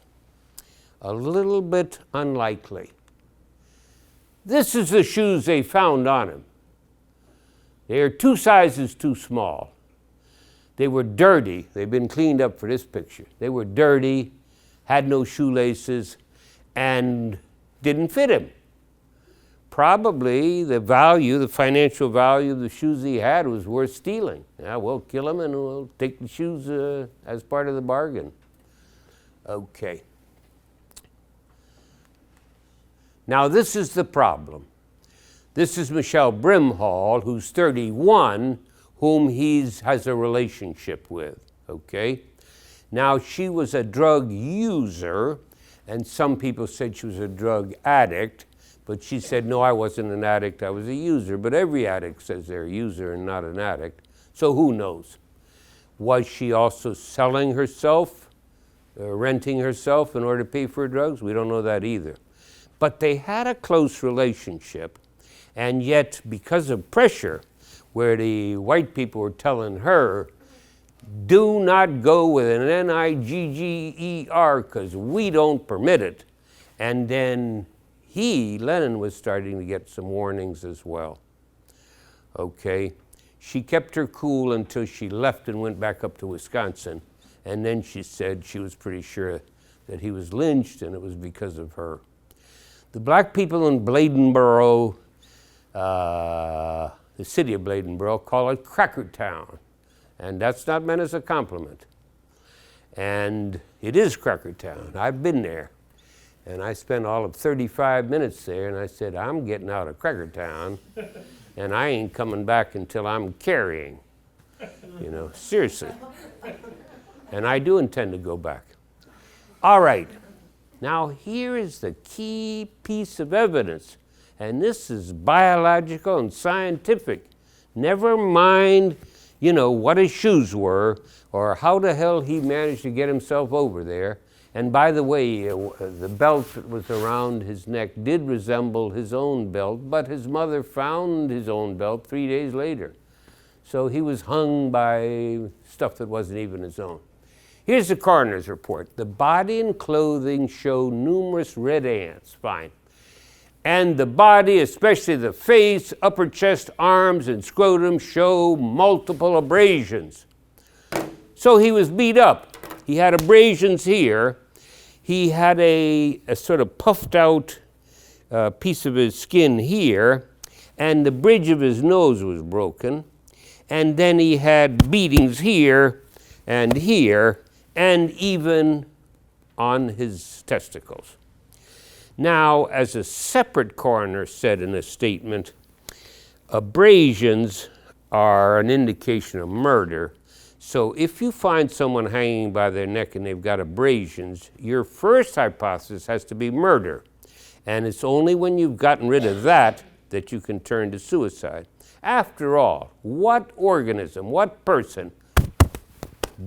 Speaker 2: A little bit unlikely. This is the shoes they found on him. They are 2 sizes too small. They were dirty. They've been cleaned up for this picture. They were dirty, had no shoelaces, and didn't fit him. Probably the value, the financial value of the shoes he had was worth stealing. Yeah, we'll kill him and we'll take the shoes as part of the bargain. Okay. Now this is the problem. This is Michelle Brimhall, who's 31, whom he has a relationship with, okay? Now she was a drug user, and some people said she was a drug addict, but she said, no, I wasn't an addict, I was a user. But every addict says they're a user and not an addict, so who knows? Was she also selling herself? Renting herself in order to pay for her drugs? We don't know that either. But they had a close relationship, and yet because of pressure, where the white people were telling her, do not go with an N-I-G-G-E-R because we don't permit it. And then Lenin was starting to get some warnings as well. okay? She kept her cool until she left and went back up to Wisconsin. And then she said she was pretty sure that he was lynched and it was because of her. The black people in Bladenboro, the city of Bladenboro, call it Cracker Town. And that's not meant as a compliment. And it is Cracker Town. I've been there. And I spent all of 35 minutes there, and I said, I'm getting out of Cracker Town, and I ain't coming back until I'm carrying. You know, seriously. And I do intend to go back. All right. Now, here is the key piece of evidence, and this is biological and scientific. Never mind, you know, what his shoes were or how the hell he managed to get himself over there. And by the way, the belt that was around his neck did resemble his own belt, but his mother found his own belt 3 days later. So he was hung by stuff that wasn't even his own. Here's the coroner's report. The body and clothing show numerous red ants, fine. And the body, especially the face, upper chest, arms, and scrotum, show multiple abrasions. So he was beat up. He had abrasions here. He had a sort of puffed out piece of his skin here, and the bridge of his nose was broken. And then he had beatings here, and even on his testicles. Now, as a separate coroner said in a statement, abrasions are an indication of murder. So if you find someone hanging by their neck and they've got abrasions, your first hypothesis has to be murder. And it's only when you've gotten rid of that that you can turn to suicide. After all, what organism, what person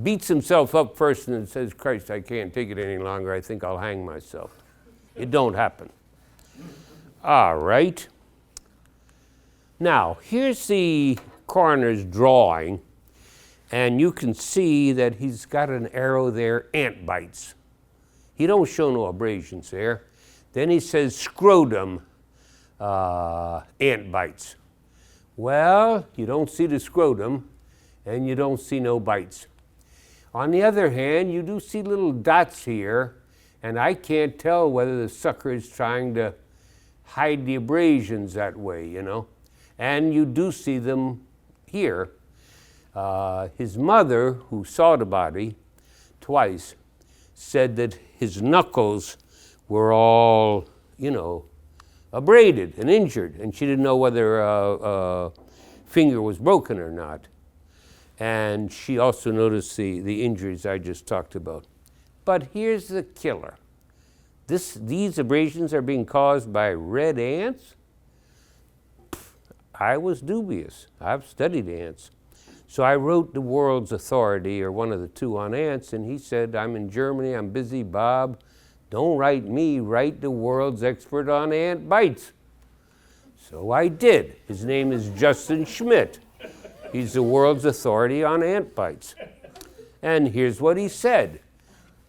Speaker 2: beats himself up first and then says, Christ, I can't take it any longer, I think I'll hang myself? It don't happen. All right. Now, here's the coroner's drawing, and you can see that he's got an arrow there, ant bites. He don't show no abrasions there. Then he says scrotum, ant bites. Well, you don't see the scrotum, and you don't see no bites. On the other hand, you do see little dots here, and I can't tell whether the sucker is trying to hide the abrasions that way, you know. And you do see them here. His mother, who saw the body twice, said that his knuckles were all, you know, abraded and injured, and she didn't know whether a finger was broken or not. And she also noticed the injuries I just talked about. But here's the killer. These abrasions are being caused by red ants? I was dubious. I've studied ants. So I wrote the world's authority, or one of the two, on ants, and he said, I'm in Germany, I'm busy, Bob. Don't write me, write the world's expert on ant bites. So I did. His name is Justin Schmidt. He's the world's authority on ant bites. And here's what he said.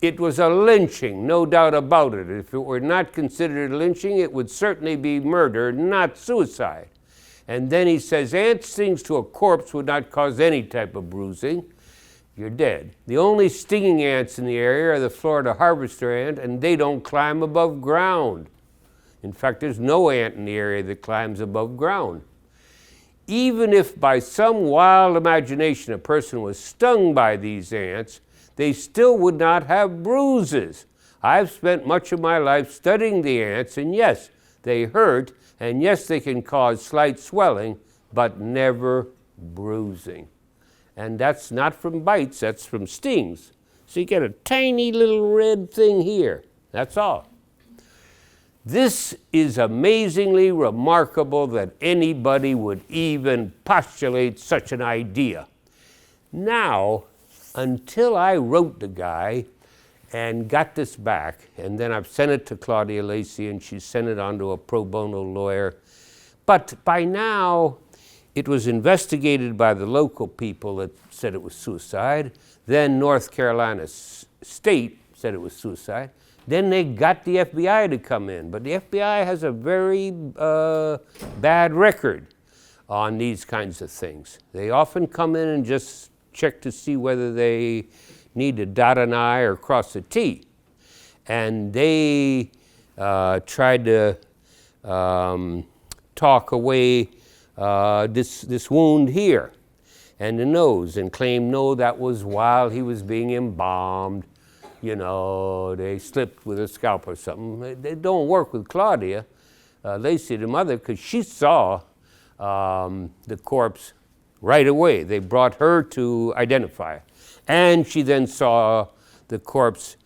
Speaker 2: It was a lynching, no doubt about it. If it were not considered lynching, it would certainly be murder, not suicide. And then he says, ant stings to a corpse would not cause any type of bruising. You're dead. The only stinging ants in the area are the Florida harvester ant, and they don't climb above ground. In fact, there's no ant in the area that climbs above ground. Even if by some wild imagination a person was stung by these ants, they still would not have bruises. I've spent much of my life studying the ants, and yes, they hurt, and yes, they can cause slight swelling, but never bruising. And that's not from bites, that's from stings. So you get a tiny little red thing here, that's all. This is amazingly remarkable that anybody would even postulate such an idea. Now, until I wrote the guy and got this back, and then I've sent it to Claudia Lacey, and she sent it on to a pro bono lawyer. But by now, it was investigated by the local people that said it was suicide. Then North Carolina State said it was suicide. Then they got the FBI to come in. But the FBI has a very bad record on these kinds of things. They often come in and just check to see whether they need to dot an I or cross a T. And they tried to talk away this wound here and the nose and claimed, no, that was while he was being embalmed. You know, they slipped with a scalp or something. They don't work with Claudia, Lacey, the mother, because she saw the corpse right away. They brought her to identify it. And she then saw the corpse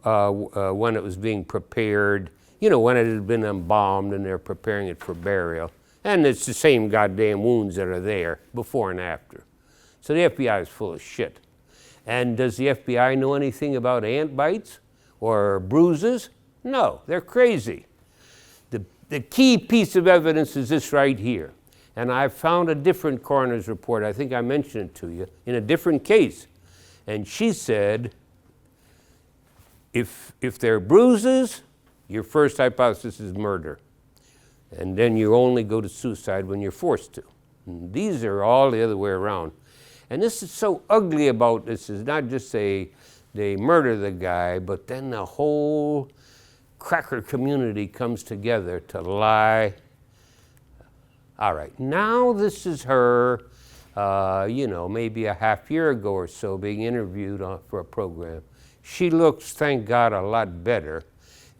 Speaker 2: when it was being prepared, you know, when it had been embalmed and they're preparing it for burial. And it's the same goddamn wounds that are there before and after. So the FBI is full of shit. And does the FBI know anything about ant bites or bruises? No, they're crazy. The key piece of evidence is this right here. And I found a different coroner's report, I think I mentioned it to you, in a different case. And she said, if there are bruises, your first hypothesis is murder. And then you only go to suicide when you're forced to. And these are all the other way around. And this is so ugly about this is not just they murder the guy, but then the whole cracker community comes together to lie. All right, now this is her, you know, maybe a half year ago or so being interviewed for a program. She looks, thank God, a lot better.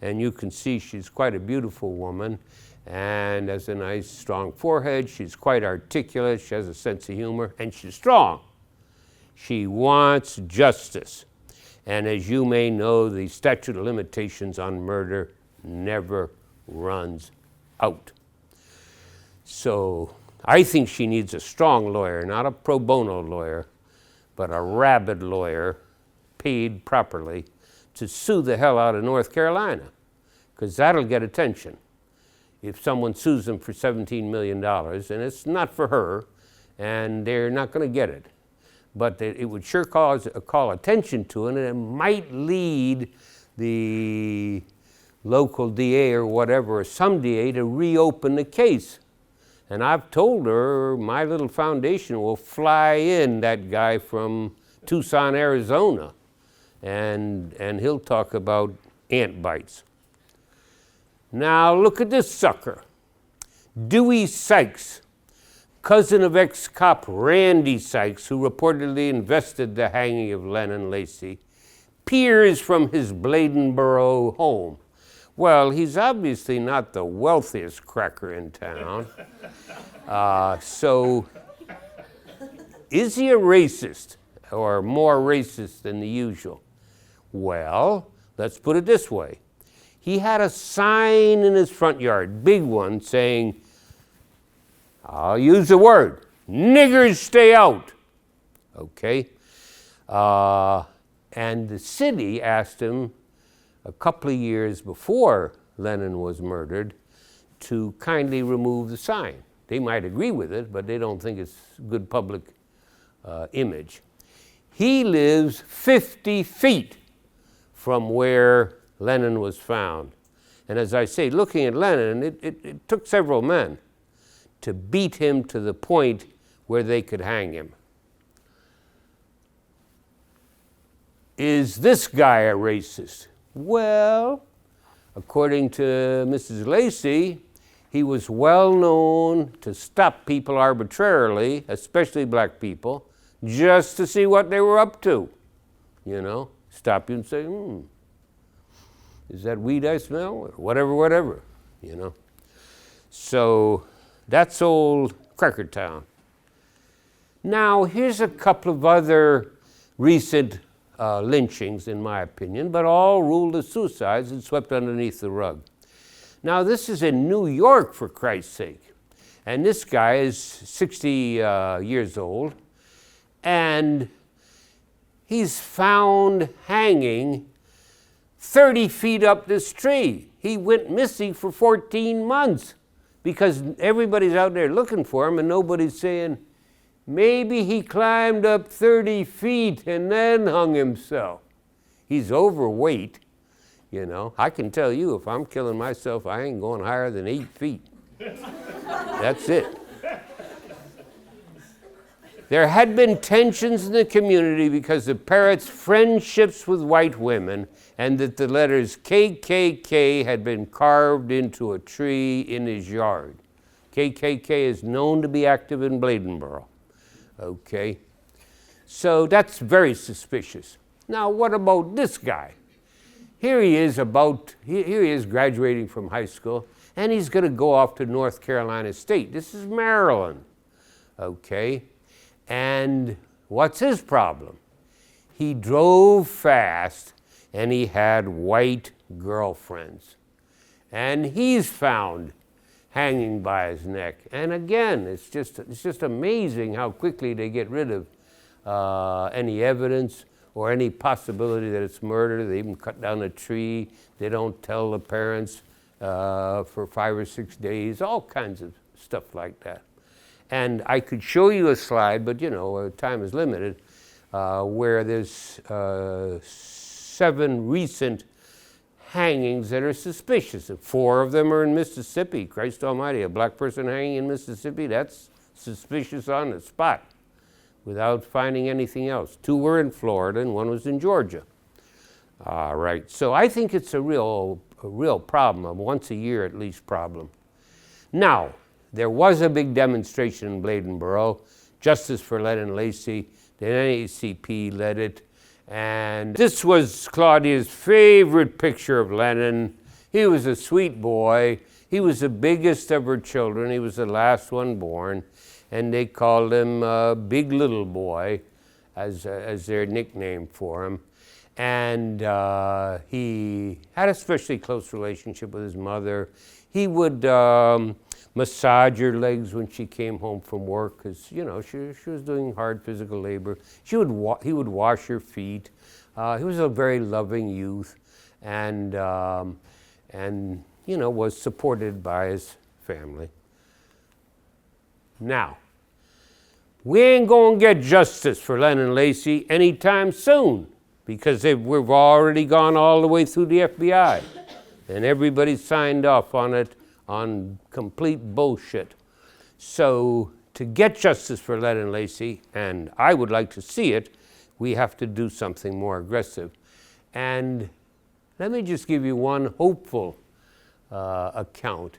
Speaker 2: And you can see she's quite a beautiful woman and has a nice, strong forehead. She's quite articulate. She has a sense of humor, and she's strong. She wants justice. And as you may know, the statute of limitations on murder never runs out. So I think she needs a strong lawyer, not a pro bono lawyer, but a rabid lawyer, paid properly, to sue the hell out of North Carolina, because that'll get attention. If someone sues them for $17 million, and it's not for her, and they're not going to get it. But it would sure call attention to it, and it might lead the local DA or whatever, or some DA, to reopen the case. And I've told her my little foundation will fly in that guy from Tucson, Arizona, and he'll talk about ant bites. Now look at this sucker. Dewey Sykes, cousin of ex-cop Randy Sykes, who reportedly invested the hanging of Lennon Lacey, peers from his Bladenboro home. Well, he's obviously not the wealthiest cracker in town. So is he a racist, or more racist than the usual? Well, let's put it this way. He had a sign in his front yard, big one, saying, I'll use the word, niggers stay out. Okay? And the city asked him a couple of years before Lennon was murdered to kindly remove the sign. They might agree with it, but they don't think it's good public image. He lives 50 feet from where Lennon was found. And as I say, looking at Lennon, it took several men to beat him to the point where they could hang him. Is this guy a racist? Well, according to Mrs. Lacey, he was well known to stop people arbitrarily, especially black people, just to see what they were up to. You know, stop you and say, is that weed I smell? Or whatever, you know. So that's old Crackertown. Now, here's a couple of other recent lynchings, in my opinion, but all ruled as suicides and swept underneath the rug. Now, this is in New York, for Christ's sake. And this guy is 60 years old, and he's found hanging 30 feet up this tree. He went missing for 14 months because everybody's out there looking for him and nobody's saying, maybe he climbed up 30 feet and then hung himself. He's overweight, you know. I can tell you, if I'm killing myself, I ain't going higher than 8 feet. That's it. There had been tensions in the community because of Parrot's friendships with white women, and that the letters KKK had been carved into a tree in his yard. KKK is known to be active in Bladenboro. Okay, so that's very suspicious. Now, what about this guy? Here he is graduating from high school, and he's going to go off to North Carolina State. This is Maryland. Okay. And what's his problem? He drove fast and he had white girlfriends. And he's found hanging by his neck. And again, it's just amazing how quickly they get rid of any evidence or any possibility that it's murder. They even cut down a tree. They don't tell the parents for 5 or 6 days, all kinds of stuff like that. And I could show you a slide, but you know, time is limited, where there's 7 recent hangings that are suspicious. 4 of them are in Mississippi. Christ almighty, a black person hanging in Mississippi, that's suspicious on the spot without finding anything else. 2 were in Florida and 1 was in Georgia. All right, so I think it's a real problem, a once a year at least problem. Now, there was a big demonstration in Bladenboro, Justice for Lennon Lacy. The NAACP led it. And this was Claudia's favorite picture of Lennon. He was a sweet boy. He was the biggest of her children. He was the last one born. And they called him Big Little Boy as their nickname for him. And he had a especially close relationship with his mother. He would massage her legs when she came home from work, because you know she was doing hard physical labor. He would wash her feet. He was a very loving youth, and you know, was supported by his family. Now, we ain't gonna get justice for Lennon Lacy anytime soon, because we've already gone all the way through the FBI, and everybody signed off on it on complete bullshit. So to get justice for Lennon Lacy, and I would like to see it, we have to do something more aggressive. And let me just give you one hopeful account.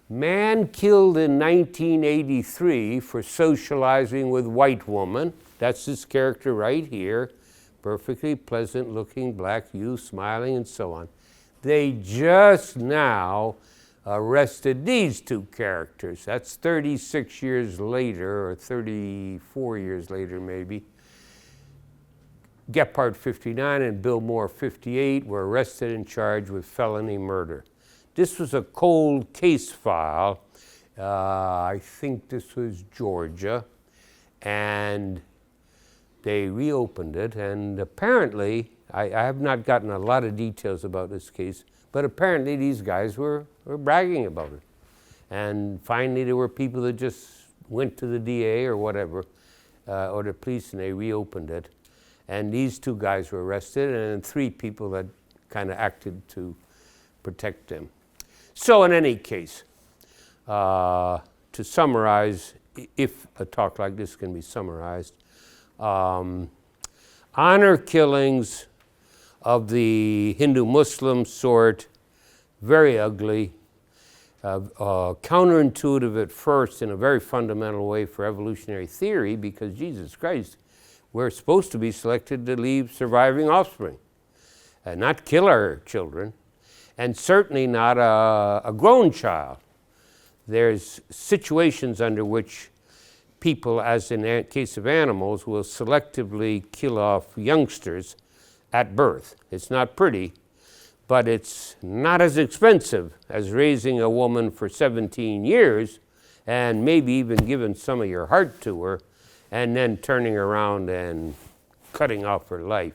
Speaker 2: Man killed in 1983 for socializing with white woman. That's this character right here. Perfectly pleasant looking black youth, smiling and so on. They just now arrested these 2 characters. That's 36 years later, or 34 years later maybe. Gephardt, 59, and Bill Moore, 58, were arrested and charged with felony murder. This was a cold case file. I think this was Georgia, and they reopened it, and apparently, I have not gotten a lot of details about this case, but apparently these guys were bragging about it. And finally there were people that just went to the DA or whatever, or the police, and they reopened it. And these 2 guys were arrested, and 3 people that kind of acted to protect them. So in any case, to summarize, if a talk like this can be summarized, honor killings of the Hindu-Muslim sort, very ugly, counterintuitive at first in a very fundamental way for evolutionary theory, because Jesus Christ, we're supposed to be selected to leave surviving offspring, and not kill our children, and certainly not a grown child. There's situations under which people, as in the case of animals, will selectively kill off youngsters at birth. It's not pretty, but it's not as expensive as raising a woman for 17 years and maybe even giving some of your heart to her and then turning around and cutting off her life.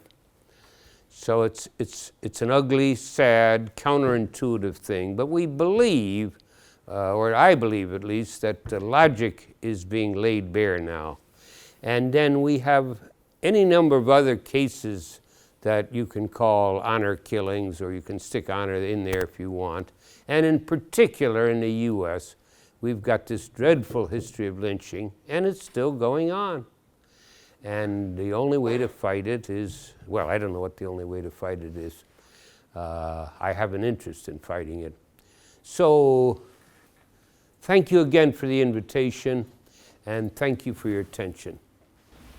Speaker 2: So it's an ugly, sad, counterintuitive thing, but we believe, or I believe at least, that the logic is being laid bare now. And then we have any number of other cases that you can call honor killings, or you can stick honor in there if you want. And in particular in the US, we've got this dreadful history of lynching, and it's still going on. And the only way to fight it is, well, I don't know what the only way to fight it is. I have an interest in fighting it. So thank you again for the invitation, and thank you for your attention.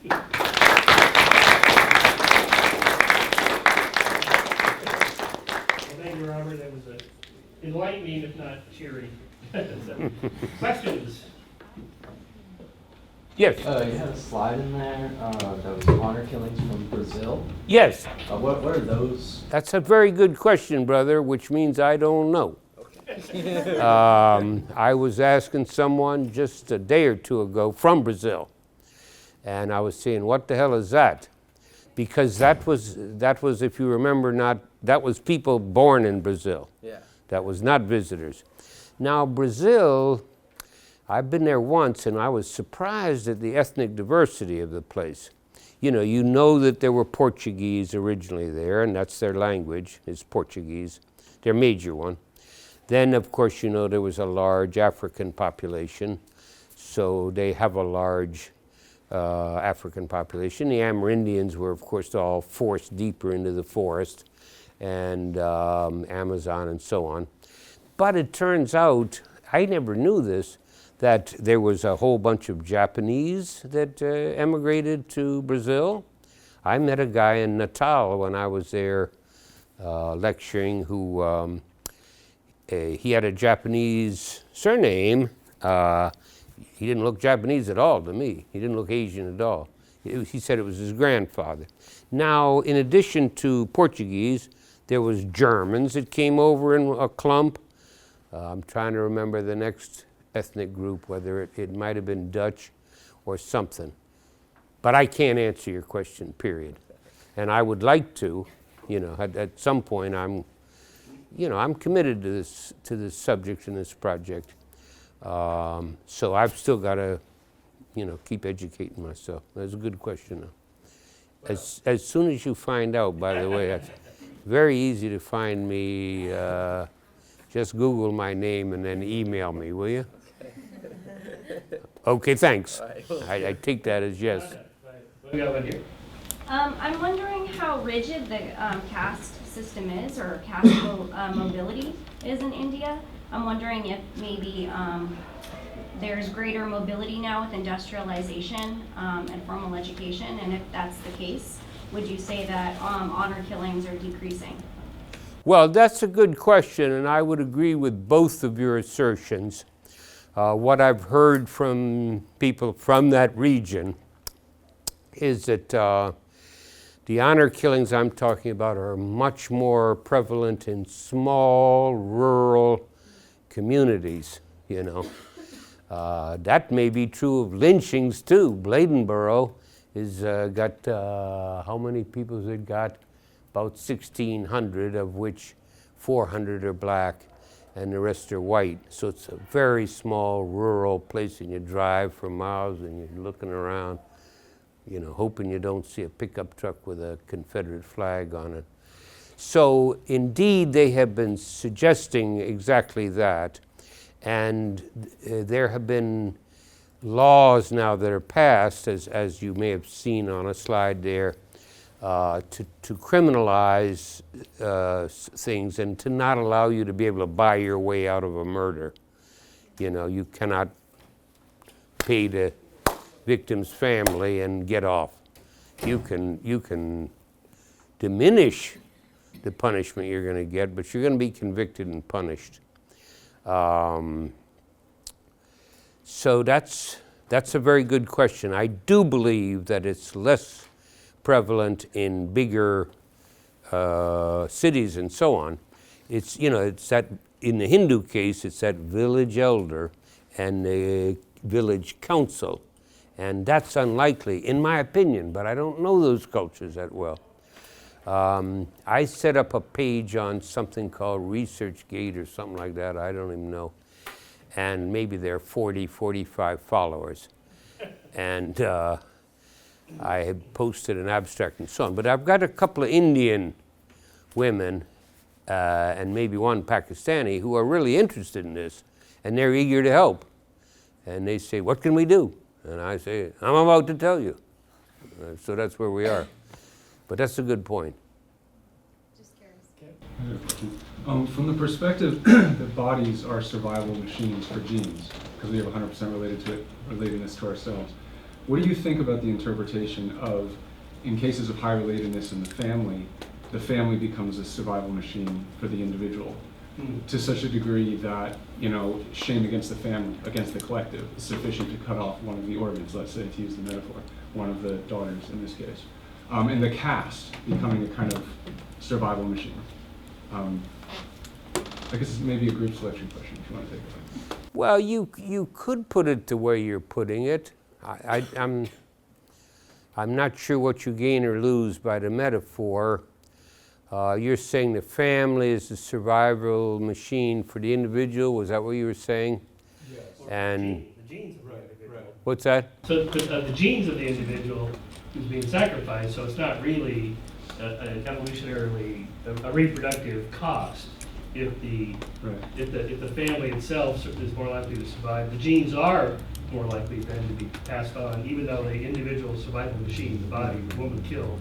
Speaker 1: Well, thank you, Robert. That was enlightening, if not cheery. So, questions?
Speaker 2: Yes.
Speaker 3: You had a slide in there that was honor killings from Brazil.
Speaker 2: Yes.
Speaker 3: What are those?
Speaker 2: That's a very good question, brother, which means I don't know. I was asking someone just a day or two ago from Brazil, and I was saying, what the hell is that? Because that was, if you remember, that was people born in Brazil.
Speaker 3: Yeah.
Speaker 2: That was not visitors. Now, Brazil, I've been there once, and I was surprised at the ethnic diversity of the place. You know that there were Portuguese originally there, and that's their language, is Portuguese, their major one. Then, of course, there was a large African population, so they have a large African population. The Amerindians were, of course, all forced deeper into the forest, and Amazon and so on. But it turns out, I never knew this, that there was a whole bunch of Japanese that emigrated to Brazil. I met a guy in Natal when I was there lecturing who, he had a Japanese surname. He didn't look Japanese at all to me. He didn't look Asian at all. He said it was his grandfather. Now, in addition to Portuguese, there was Germans that came over in a clump. I'm trying to remember the next ethnic group, whether it might have been Dutch or something. But I can't answer your question, period. And I would like to, at some point I'm committed to this subject and this project. So I've still got to, keep educating myself. That's a good question, though. As soon as you find out, by the way, it's very easy to find me. Just Google my name and then email me, will you? Okay, thanks. I take that as yes.
Speaker 1: We got one here.
Speaker 4: I'm wondering how rigid the caste system is, or caste mobility is in India. I'm wondering if maybe there's greater mobility now with industrialization and formal education, and if that's the case, would you say that honor killings are decreasing?
Speaker 2: Well, that's a good question, and I would agree with both of your assertions. What I've heard from people from that region is that the honor killings I'm talking about are much more prevalent in small, rural communities, That may be true of lynchings, too. Bladenboro has got, how many people has it got? About 1,600, of which 400 are black and the rest are white. So it's a very small rural place, and you drive for miles and you're looking around, hoping you don't see a pickup truck with a Confederate flag on it. So indeed, they have been suggesting exactly that. And there have been laws now that are passed, as you may have seen on a slide there, to criminalize things and to not allow you to be able to buy your way out of a murder. You cannot pay the victim's family and get off. You can diminish the punishment you're going to get, but you're going to be convicted and punished. So that's a very good question. I do believe that it's less prevalent in bigger cities and so on. It's that in the Hindu case, it's that village elder and the village council, and that's unlikely, in my opinion. But I don't know those cultures that well. I set up a page on something called ResearchGate or something like that. I don't even know, and maybe there are 40, 45 followers, and I have posted an abstract and so on. But I've got a couple of Indian women and maybe one Pakistani who are really interested in this, and they're eager to help. And they say, what can we do? And I say, I'm about to tell you. So that's where we are. But that's a good point.
Speaker 4: Just curious.
Speaker 5: I have a question. From the perspective that bodies are survival machines for genes, because we have 100% relatedness to ourselves, what do you think about the interpretation of, in cases of high relatedness in the family becomes a survival machine for the individual, to such a degree that, shame against the family, against the collective, is sufficient to cut off one of the organs, let's say, to use the metaphor, one of the daughters in this case. And the caste becoming a kind of survival machine. I guess it's maybe a group selection question, if you want to take it.
Speaker 2: Well, you could put it the way you're putting it. I'm not sure what you gain or lose by the metaphor. You're saying the family is the survival machine for the individual. Was that what you were saying?
Speaker 1: Yes.
Speaker 2: And
Speaker 1: the genes of the individual.
Speaker 2: What's that?
Speaker 1: So the genes of the individual is being sacrificed, so it's not really an evolutionarily a reproductive cost. If the family itself is more likely to survive, the genes are more likely then to be passed on, even though the individual survival machine, the body, the woman killed,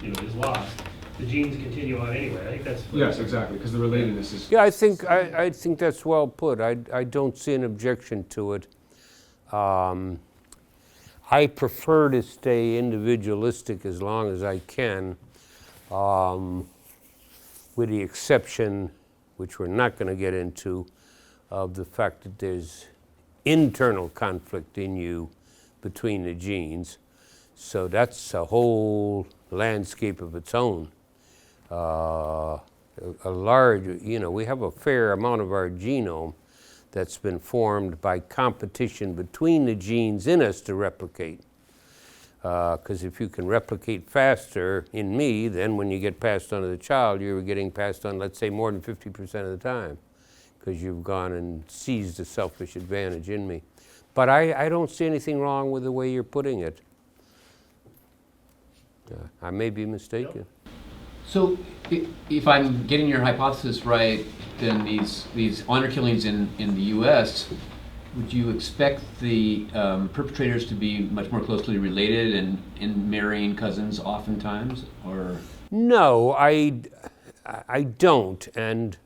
Speaker 1: is lost. The genes continue on anyway. I think that's
Speaker 5: Yes, exactly, because the relatedness is...
Speaker 2: Yeah, I think that's well put. I don't see an objection to it. I prefer to stay individualistic as long as I can, with the exception, which we're not going to get into, of the fact that there's internal conflict in you between the genes. So that's a whole landscape of its own. A large, we have a fair amount of our genome that's been formed by competition between the genes in us to replicate. Because if you can replicate faster in me, then when you get passed on to the child, you're getting passed on, let's say, more than 50% of the time, because you've gone and seized a selfish advantage in me. But I don't see anything wrong with the way you're putting it. I may be mistaken.
Speaker 6: So, if I'm getting your hypothesis right, then these honor killings in the U.S., would you expect the perpetrators to be much more closely related and marrying cousins oftentimes, or?
Speaker 2: No, I don't, and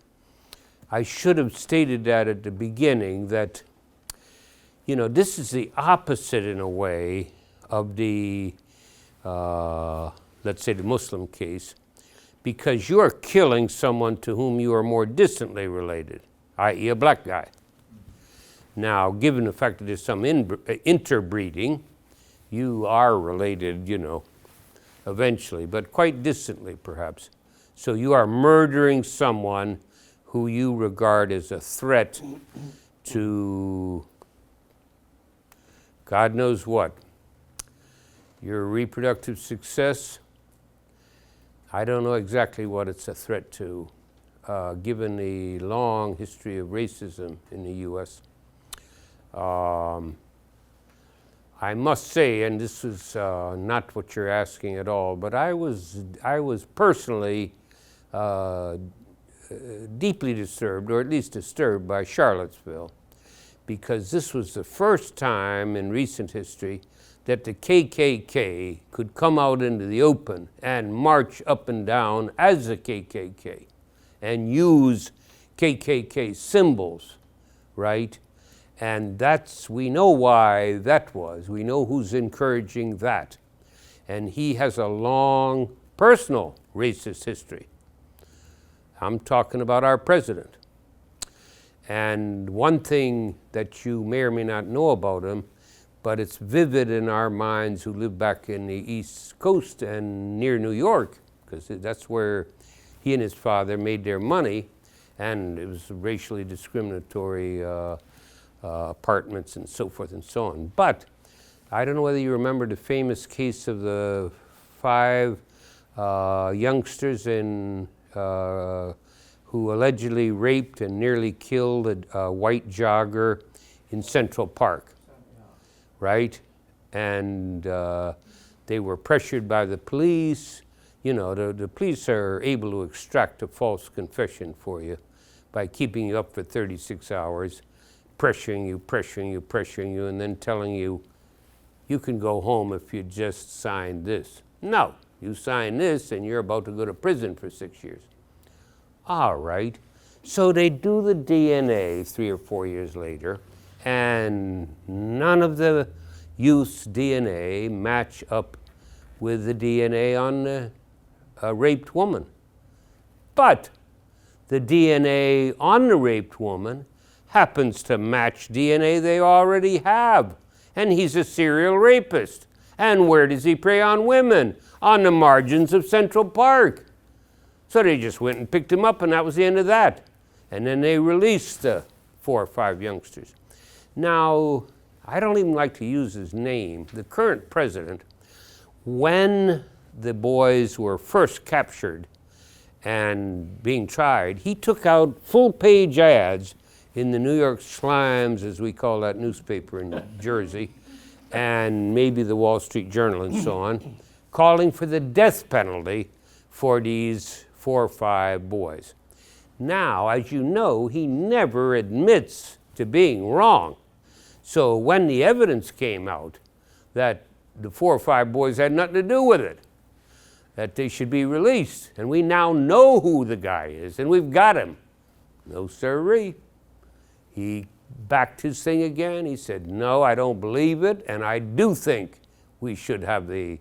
Speaker 2: I should have stated that at the beginning, that this is the opposite in a way of the let's say the Muslim case, because you are killing someone to whom you are more distantly related, i.e. a black guy. Now, given the fact that there's some interbreeding, you are related, eventually, but quite distantly perhaps. So you are murdering someone who you regard as a threat to God knows what. Your reproductive success, I don't know exactly what it's a threat to, given the long history of racism in the U.S. I must say, and this is not what you're asking at all, but I was personally deeply disturbed, or at least disturbed, by Charlottesville, because this was the first time in recent history that the KKK could come out into the open and march up and down as the KKK and use KKK symbols, right? And we know why that was. We know who's encouraging that. And he has a long personal racist history. I'm talking about our president. And one thing that you may or may not know about him, but it's vivid in our minds who live back in the East Coast and near New York, because that's where he and his father made their money, and it was racially discriminatory apartments and so forth and so on. But I don't know whether you remember the famous case of the 5 youngsters who allegedly raped and nearly killed a white jogger in Central Park, right? And they were pressured by the police. The police are able to extract a false confession for you by keeping you up for 36 hours, pressuring you, and then telling you, you can go home if you just sign this. No, you sign this and you're about to go to prison for 6 years. All right. So they do the DNA 3 or 4 years later, and none of the youth's DNA match up with the DNA on a raped woman. But the DNA on the raped woman happens to match DNA they already have. And he's a serial rapist. And where does he prey on women? On the margins of Central Park. So they just went and picked him up, and that was the end of that. And then they released the 4 or 5 youngsters. Now, I don't even like to use his name. The current president, when the boys were first captured and being tried, he took out full-page ads in the New York Slimes, as we call that newspaper in Jersey, and maybe the Wall Street Journal and so on, calling for the death penalty for these 4 or 5 boys. Now, as you know, he never admits to being wrong. So when the evidence came out that the 4 or 5 boys had nothing to do with it, that they should be released, and we now know who the guy is, and we've got him. No sirree. He backed his thing again. He said, no, I don't believe it, and I do think we should have the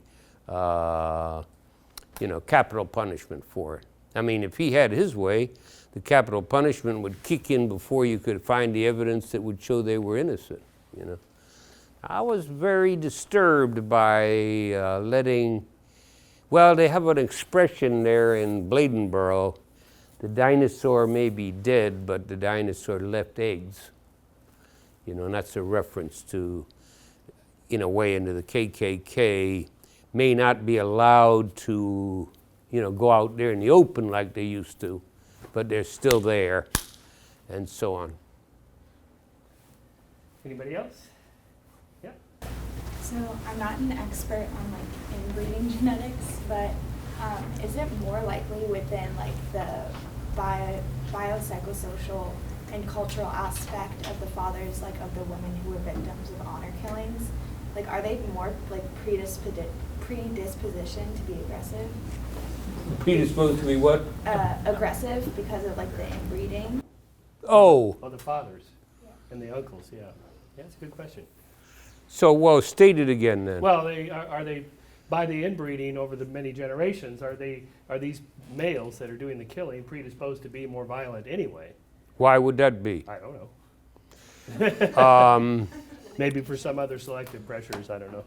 Speaker 2: capital punishment for it. I mean, if he had his way, the capital punishment would kick in before you could find the evidence that would show they were innocent, I was very disturbed by letting, well, they have an expression there in Bladenboro, the dinosaur may be dead, but the dinosaur left eggs. And that's a reference to, in a way, into the KKK may not be allowed to, go out there in the open like they used to, but they're still there, and so on.
Speaker 1: Anybody else? Yeah.
Speaker 7: So I'm not an expert on inbreeding genetics, but is it more likely within the biopsychosocial and cultural aspect of the fathers of the women who were victims of honor killings? Are they more predispositioned to be aggressive?
Speaker 2: Predisposed to be what?
Speaker 7: Aggressive because of the inbreeding.
Speaker 2: Oh.
Speaker 1: Oh, the fathers and the uncles, yeah. Yeah, that's a good question.
Speaker 2: So, well, state it again then.
Speaker 1: Well, are they, by the inbreeding over the many generations, are these males that are doing the killing predisposed to be more violent anyway?
Speaker 2: Why would that be?
Speaker 1: I don't know. Maybe for some other selective pressures, I don't know.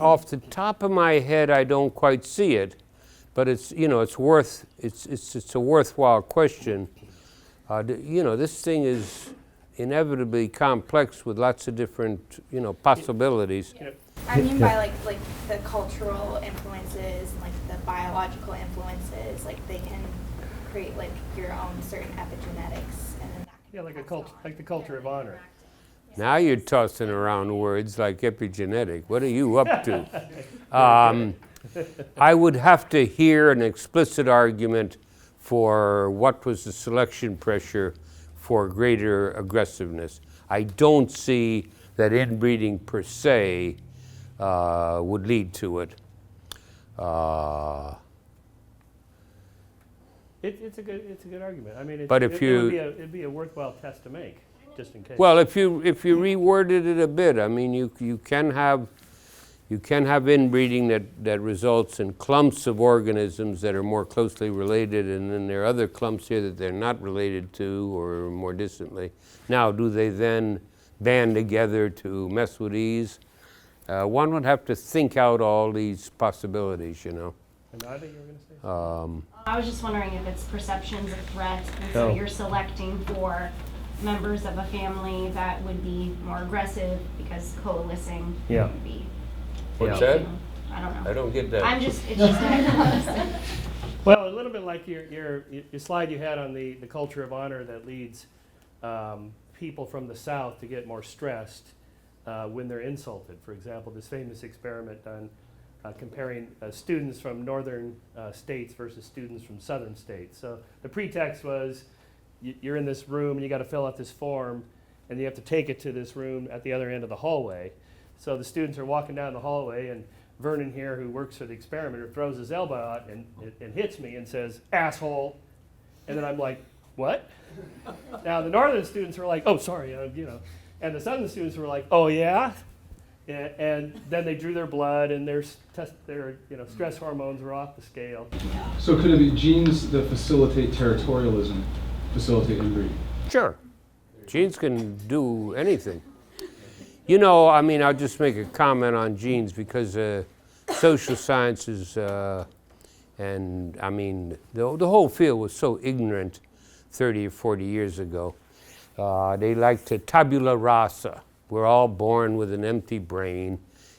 Speaker 2: Off the top of my head, I don't quite see it, but it's a worthwhile question. This thing is inevitably complex with lots of different possibilities.
Speaker 7: I mean by the cultural influences and the biological influences, they can create your own certain epigenetics, and then that can
Speaker 1: Yeah, like the culture of honor.
Speaker 2: Now you're tossing around words like epigenetic. What are you up to? I would have to hear an explicit argument for what was the selection pressure for greater aggressiveness. I don't see that inbreeding per se would lead to it.
Speaker 1: It's a good argument. I mean,
Speaker 2: But if
Speaker 1: it'd be a worthwhile test to make, just in case.
Speaker 2: Well, if you reworded it a bit, I mean, you can have inbreeding that results in clumps of organisms that are more closely related, and then there are other clumps here that they're not related to or more distantly. Now, do they then band together to mess with these? One would have to think out all these possibilities,
Speaker 1: And I think you were going to say something.
Speaker 4: I was just wondering if it's perceptions of threat, and so you're selecting for members of a family that would be more aggressive because coalescing would be.
Speaker 2: What's that?
Speaker 4: I don't know.
Speaker 2: I don't get that.
Speaker 4: It's just that.
Speaker 1: Well, a little bit like your slide you had on the culture of honor that leads people from the South to get more stressed when they're insulted. For example, this famous experiment done comparing students from northern states versus students from southern states. So the pretext was you're in this room and you got to fill out this form and you have to take it to this room at the other end of the hallway. So the students are walking down the hallway, and Vernon here, who works for the experimenter, throws his elbow out and hits me and says, "Asshole." And then I'm like, "What?" Now the northern students were like, "Oh, sorry," and the southern students were like, "Oh, yeah?" And then they drew their blood, and their stress hormones were off the scale.
Speaker 5: So could it be genes that facilitate territorialism, facilitate inbreeding?
Speaker 2: Sure. Genes can do anything. I'll just make a comment on genes because social sciences and the whole field was so ignorant 30 or 40 years ago. They like to tabula rasa. We're all born with an empty brain,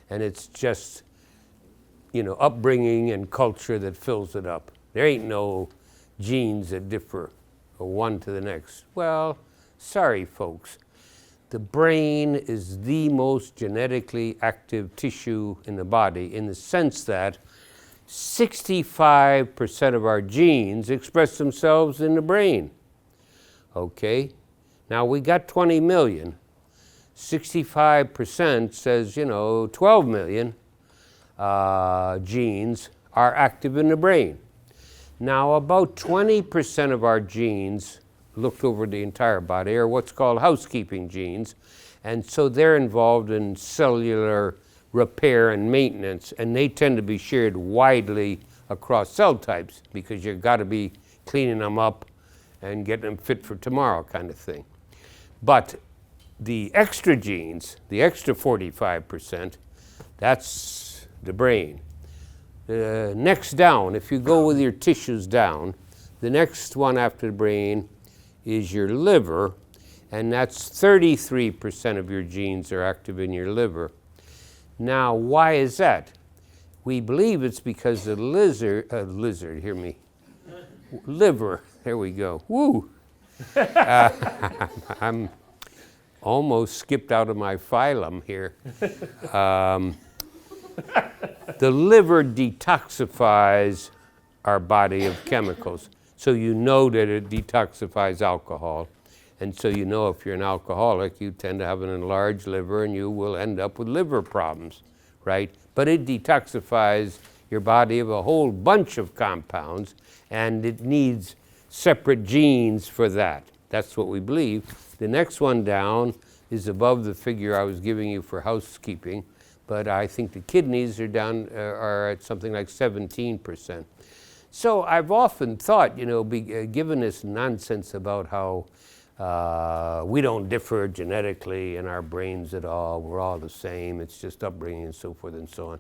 Speaker 2: and it's just, upbringing and culture that fills it up. There ain't no genes that differ one to the next. Well, sorry, folks. The brain is the most genetically active tissue in the body in the sense that 65% of our genes express themselves in the brain. Okay? Now, we got 20 million. 65% says, 12 million genes are active in the brain. Now, about 20% of our genes, looked over the entire body, are what's called housekeeping genes. And so they're involved in cellular repair and maintenance, and they tend to be shared widely across cell types because you've got to be cleaning them up and getting them fit for tomorrow kind of thing. But the extra genes, the extra 45%, that's the brain. The next down, if you go with your tissues down, the next one after the brain is your liver, and that's 33% of your genes are active in your liver. Now, why is that? We believe it's because the liver, there we go, woo! I'm almost skipped out of my phylum here. The liver detoxifies our body of chemicals. So you know that it detoxifies alcohol. And so you know if you're an alcoholic, you tend to have an enlarged liver and you will end up with liver problems, right? But it detoxifies your body of a whole bunch of compounds, and it needs separate genes for that. That's what we believe. The next one down is above the figure I was giving you for housekeeping, but I think the kidneys are at something like 17%. So I've often thought, given this nonsense about how we don't differ genetically in our brains at all, we're all the same, it's just upbringing and so forth and so on.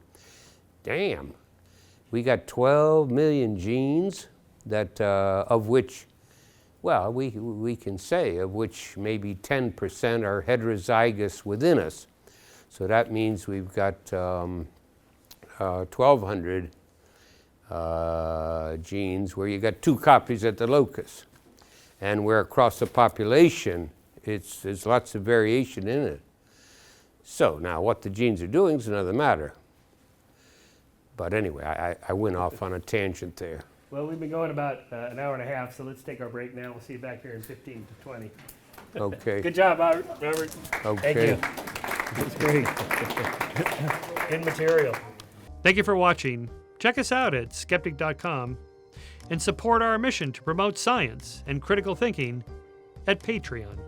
Speaker 2: Damn, we got 12 million genes that of which, well, we can say of which maybe 10% are heterozygous within us. So that means we've got 1,200 genes where you got 2 copies at the locus. And where across the population, there's lots of variation in it. So now what the genes are doing is another matter. But anyway, I went off on a tangent there.
Speaker 1: Well, we've been going about an hour and a half, so let's take our break now. We'll see you back here in 15 to 20.
Speaker 2: Okay.
Speaker 1: Good job, Robert.
Speaker 2: Okay.
Speaker 1: Thank you. That's great. Good material. Thank you for watching. Check us out at skeptic.com and support our mission to promote science and critical thinking at Patreon.